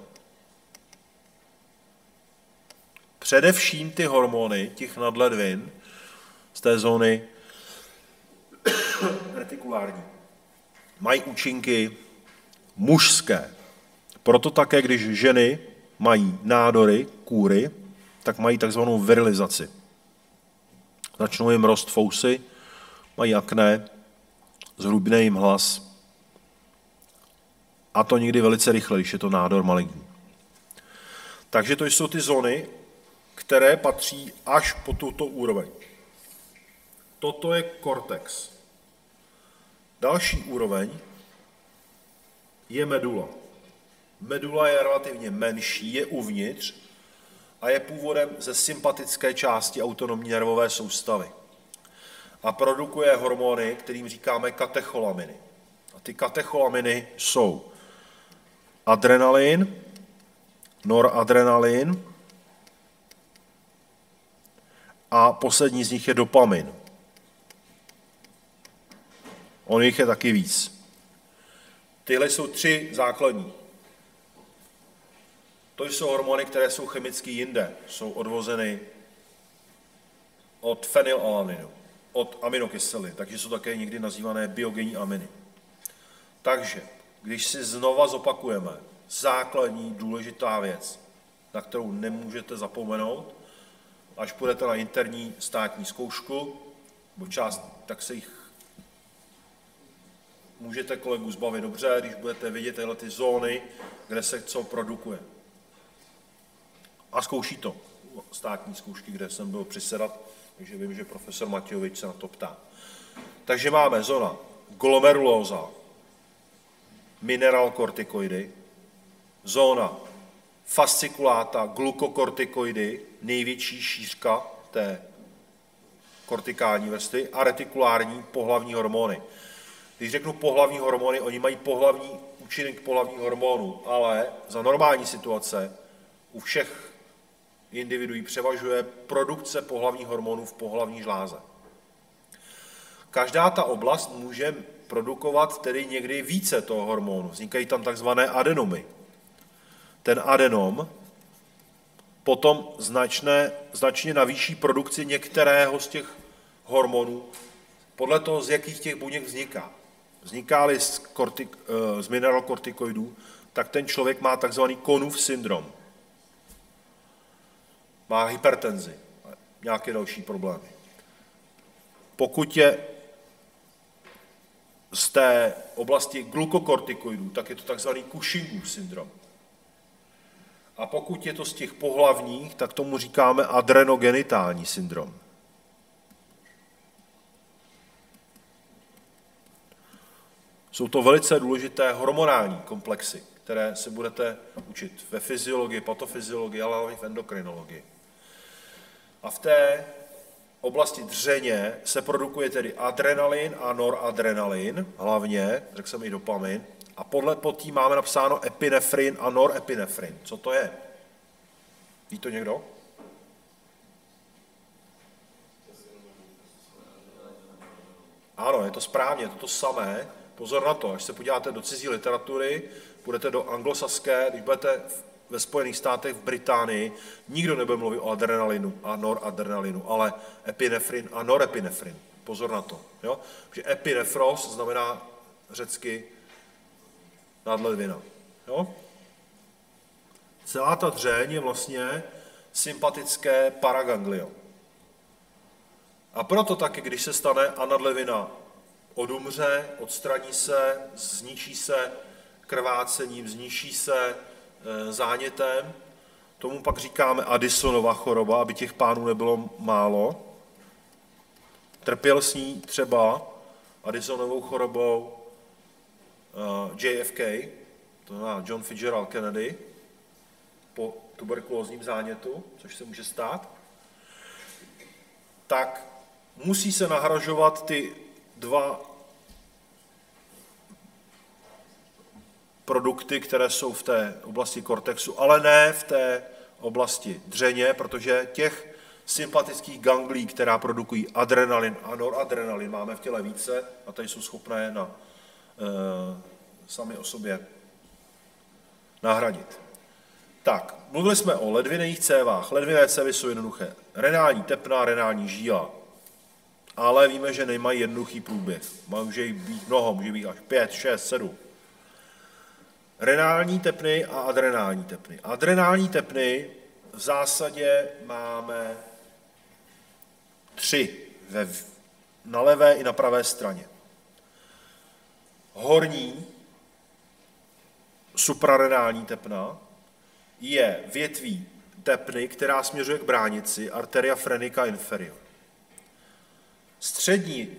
Především ty hormony těch nadledvin z té zóny retikulární mají účinky mužské. Proto také, když ženy mají nádory, kůry, tak mají takzvanou virilizaci. Začnou jim rost fousy, mají akné, zhrubne jim hlas. A to někdy velice rychle, když je to nádor maligní. Takže to jsou ty zóny, které patří až po tuto úroveň. Toto je kortex. Další úroveň je medula. Medula je relativně menší, je uvnitř a je původem ze sympatické části autonomní nervové soustavy. A produkuje hormony, kterým říkáme katecholaminy. A ty katecholaminy jsou adrenalin, noradrenalin a poslední z nich je dopamin. On jich je taky víc. Tyhle jsou 3 základní. To jsou hormony, které jsou chemicky jinde. Jsou odvozeny od fenylalaninu, od aminokyselin, takže jsou také někdy nazývané biogenní aminy. Takže, když si znova zopakujeme základní důležitá věc, na kterou nemůžete zapomenout, až půjdete na interní státní zkoušku, nebo část, tak se jich můžete kolegů zbavit dobře, když budete vidět tyhle ty zóny, kde se co produkuje. A zkouší to. Státní zkoušky, kde jsem byl přisedat, takže vím, že profesor Matějovič se na to ptá. Takže máme zóna glomerulóza, mineralkortikoidy, zóna fascikuláta, glukokortikoidy, největší šířka té kortikální vrstvy, a retikulární pohlavní hormony. Když řeknu pohlavní hormony, oni mají pohlavní účinek pohlavních hormonů, ale za normální situace u všech individuí převažuje produkce pohlavních hormonů v pohlavní žláze. Každá ta oblast může produkovat tedy někdy více toho hormonu. Vznikají tam takzvané adenomy. Ten adenom potom značně navýší produkci některého z těch hormonů podle toho, z jakých těch buněk vzniká. Vzniká-li z mineralokortikoidů, tak ten člověk má takzvaný Konův syndrom. Má hypertenzi a nějaké další problémy. Pokud je z té oblasti glukokortikoidů, tak je to takzvaný Cushingův syndrom. A pokud je to z těch pohlavních, tak tomu říkáme adrenogenitální syndrom. Jsou to velice důležité hormonální komplexy, které se budete učit ve fyziologii, patofyziologii, ale hlavně v endokrinologii. A v té oblasti dřeně se produkuje tedy adrenalin a noradrenalin, hlavně, řekl jsem i dopamin, a pod tím máme napsáno epinefrin a norepinefrin. Co to je? Ví to někdo? Ano, je to správně, je to samé. Pozor na to, až se podíváte do cizí literatury, půjdete do anglosaské, když budete ve Spojených státech, v Británii, nikdo nebude mluvit o adrenalinu a noradrenalinu, ale epinefrin a norepinefrin. Pozor na to. Jo? Protože epinefros znamená řecky nadledvina. Jo? Celá ta dřeň je vlastně sympatické paraganglion. A proto taky, když se stane a nadledvina odumře, odstraní se, zničí se krvácením, zničí se zánětem, tomu pak říkáme Addisonova choroba, aby těch pánů nebylo málo. Trpěl s ní třeba Addisonovou chorobou JFK, to znamená John Fitzgerald Kennedy, po tuberkulózním zánětu, což se může stát, tak musí se nahražovat ty 2 produkty, které jsou v té oblasti kortexu, ale ne v té oblasti dřeně, protože těch sympatických ganglí, která produkují adrenalin a noradrenalin, máme v těle více a tady jsou schopné sami o sobě nahradit. Tak, mluvili jsme o ledviných cévách. Ledviné cévy jsou jednoduché. Renální tepna, renální žíla. Ale víme, že nemají jednoduchý průběh. Může jich být mnoho, může být až 5, 6, 7. Renální tepny a adrenální tepny. Adrenální tepny v zásadě máme 3 na levé i na pravé straně. Horní suprarenální tepna je větví tepny, která směřuje k bránici, arteria phrenica inferior. Střední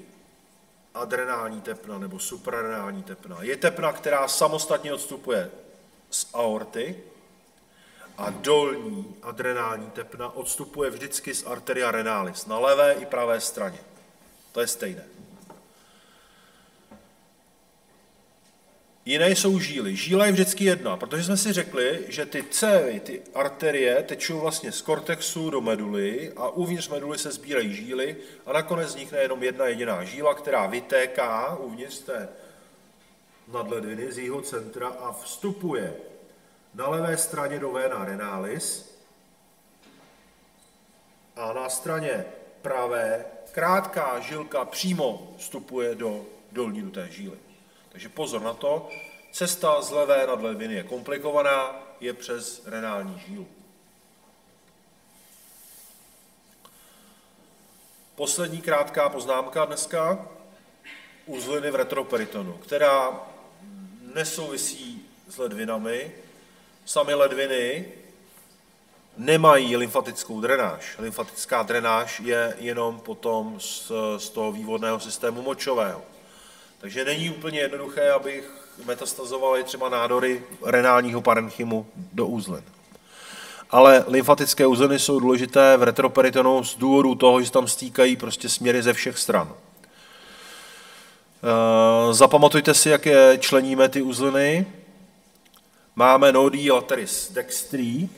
adrenální tepna nebo suprarenální tepna je tepna, která samostatně odstupuje z aorty, a dolní adrenální tepna odstupuje vždycky z arteria renalis na levé i pravé straně. To je stejné. Jiné jsou žíly. Žíla je vždycky jedna, protože jsme si řekli, že ty cévy, ty arterie tečou vlastně z kortexu do meduly a uvnitř meduly se sbírají žíly a nakonec vznikne jenom jedna jediná žíla, která vytéká uvnitř té nadledviny z jejího centra a vstupuje na levé straně do vena renalis a na straně pravé krátká žilka přímo vstupuje do dolní duté žíly. Takže pozor na to, cesta z levé nadledviny je komplikovaná, je přes renální žílu. Poslední krátká poznámka dneska, uzliny v retroperitonu, která nesouvisí s ledvinami. Samy ledviny nemají lymfatickou drenáž. Lymfatická drenáž je jenom potom z toho vývodného systému močového. Takže není úplně jednoduché, abych metastazoval třeba nádory renálního parenchymu do uzlin. Ale lymfatické uzliny jsou důležité v retroperitonu z důvodu toho, že se tam stýkají prostě směry ze všech stran. Zapamatujte si, jak je členíme ty uzliny. Máme nodi lateris dextri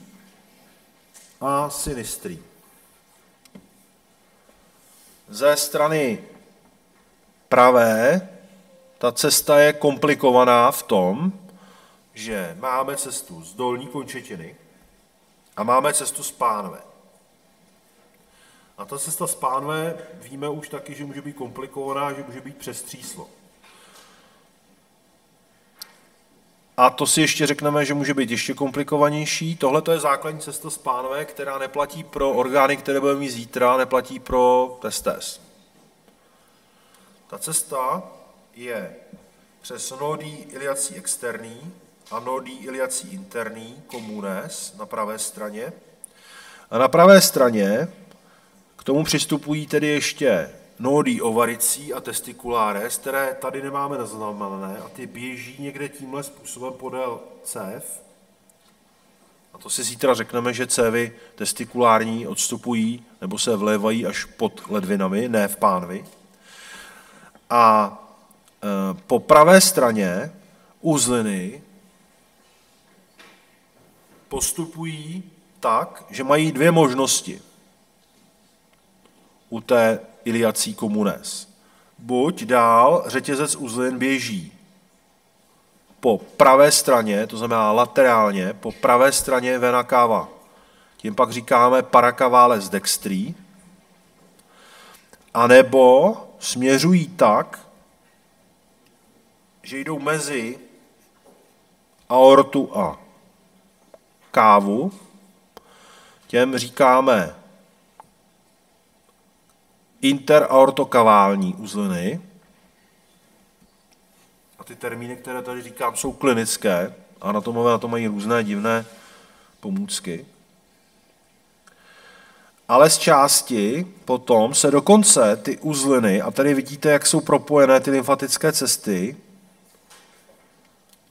a sinistri. Ze strany pravé ta cesta je komplikovaná v tom, že máme cestu z dolní končetiny a máme cestu z pánve. A ta cesta z pánve víme už taky, že může být komplikovaná, že může být přes tříslo. A to si ještě řekneme, že může být ještě komplikovanější. Tohle to je základní cesta z pánve, která neplatí pro orgány, které budeme mít zítra, neplatí pro testes. Ta cesta je přes nodi iliací externí a nodi iliací interní communes na pravé straně. A na pravé straně k tomu přistupují tedy ještě nodi ovaricí a testiculares, které tady nemáme naznamenané a ty běží někde tímhle způsobem podél cév. A to si zítra řekneme, že cévy testikulární odstupují nebo se vlévají až pod ledvinami, ne v pánvi. A po pravé straně uzliny postupují tak, že mají dvě možnosti u té iliací communes. Buď dál řetězec uzlin běží po pravé straně, to znamená laterálně, po pravé straně vena cava. Tím pak říkáme paracavales dextri, anebo směřují tak, že jdou mezi aortu a kávu, těm říkáme interaortokavální uzliny. A ty termíny, které tady říkám, jsou klinické. Anatomové na to mají různé divné pomůcky. Ale z části potom se dokonce ty uzliny, a tady vidíte, jak jsou propojené ty lymfatické cesty,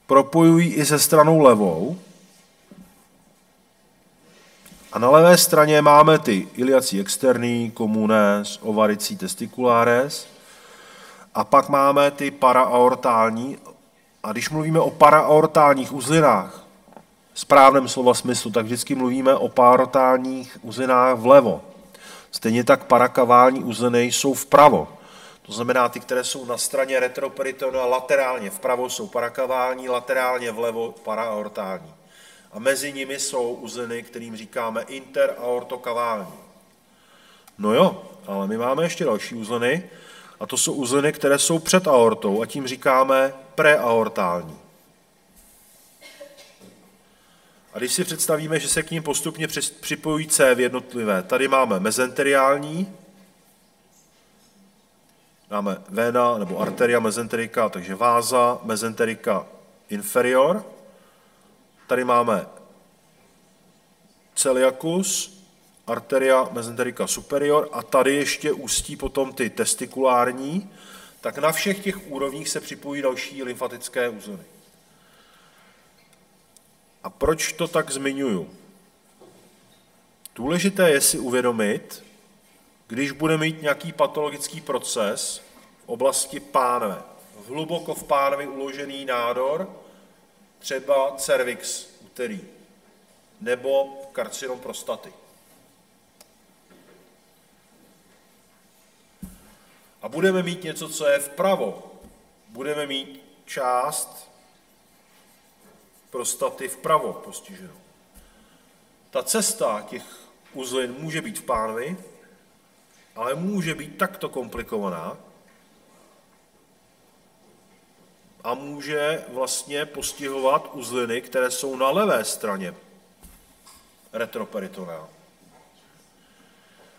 propojují i se stranou levou. A na levé straně máme ty iliací externí, communes, ovaricí testiculares. A pak máme ty paraaortální. A když mluvíme o paraaortálních uzlinách, v správném slova smyslu, tak vždycky mluvíme o paraortálních uzlinách vlevo. Stejně tak parakavální uzliny jsou vpravo. To znamená, ty, které jsou na straně retroperitonu a laterálně vpravo, jsou parakavální, laterálně vlevo paraaortální. A mezi nimi jsou uzliny, kterým říkáme interaortokavální. No jo, ale my máme ještě další uzliny, a to jsou uzliny, které jsou před aortou, a tím říkáme preaortální. A když si představíme, že se k ním postupně připojují cévy jednotlivé, tady máme mezenteriální, máme vena nebo arteria mezenterika, takže váza mezenterika inferior. Tady máme celiacus, arteria mezenterika superior a tady ještě ústí potom ty testikulární, tak na všech těch úrovních se připojí další lymfatické uzliny. A proč to tak zmiňuju? Důležité je si uvědomit, když bude mít nějaký patologický proces v oblasti pánve. hluboko v pánvi uložený nádor, třeba cervix úterý, nebo karcinom prostaty. A budeme mít něco, co je vpravo. Budeme mít část prostaty vpravo postiženou. Ta cesta těch uzlin může být v pánvi, ale může být takto komplikovaná a může vlastně postihovat uzliny, které jsou na levé straně retroperitonea.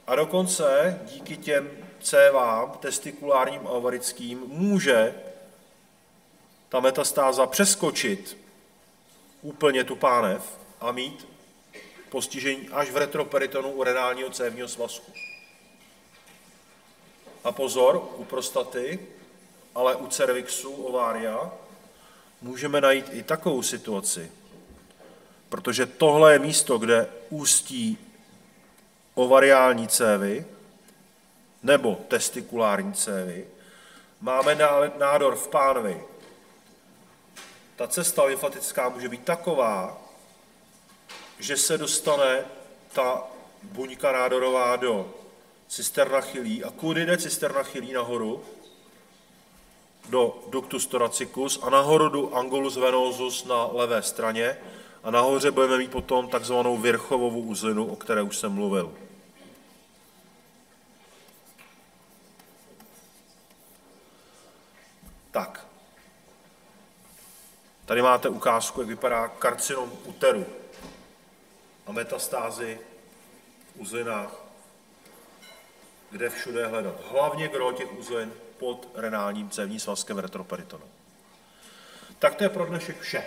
A dokonce díky těm cévám, testikulárním a ovarickým, může ta metastáza přeskočit úplně tu pánev a mít postižení až v retroperitonu u renálního cévního svazku. A pozor, u prostaty, ale u cervixu, ovária, můžeme najít i takovou situaci, protože tohle je místo, kde ústí ovariální cévy nebo testikulární cévy, máme nádor v pánvi. Ta cesta lymfatická může být taková, že se dostane ta buňka nádorová do cisterna chylí. A kudy jde cisterna chylí nahoru? Do ductus thoracicus a nahoru do angulus venosus na levé straně a nahoře budeme mít potom takzvanou Virchovovu uzlinu, o které už jsem mluvil. Tak. Tady máte ukázku, jak vypadá karcinom úteru a metastázy v uzlinách, kde všude hledat. Hlavně gro těch uzlin pod renálním cévním svazkem retroperitonu. Tak to je pro dnešek vše.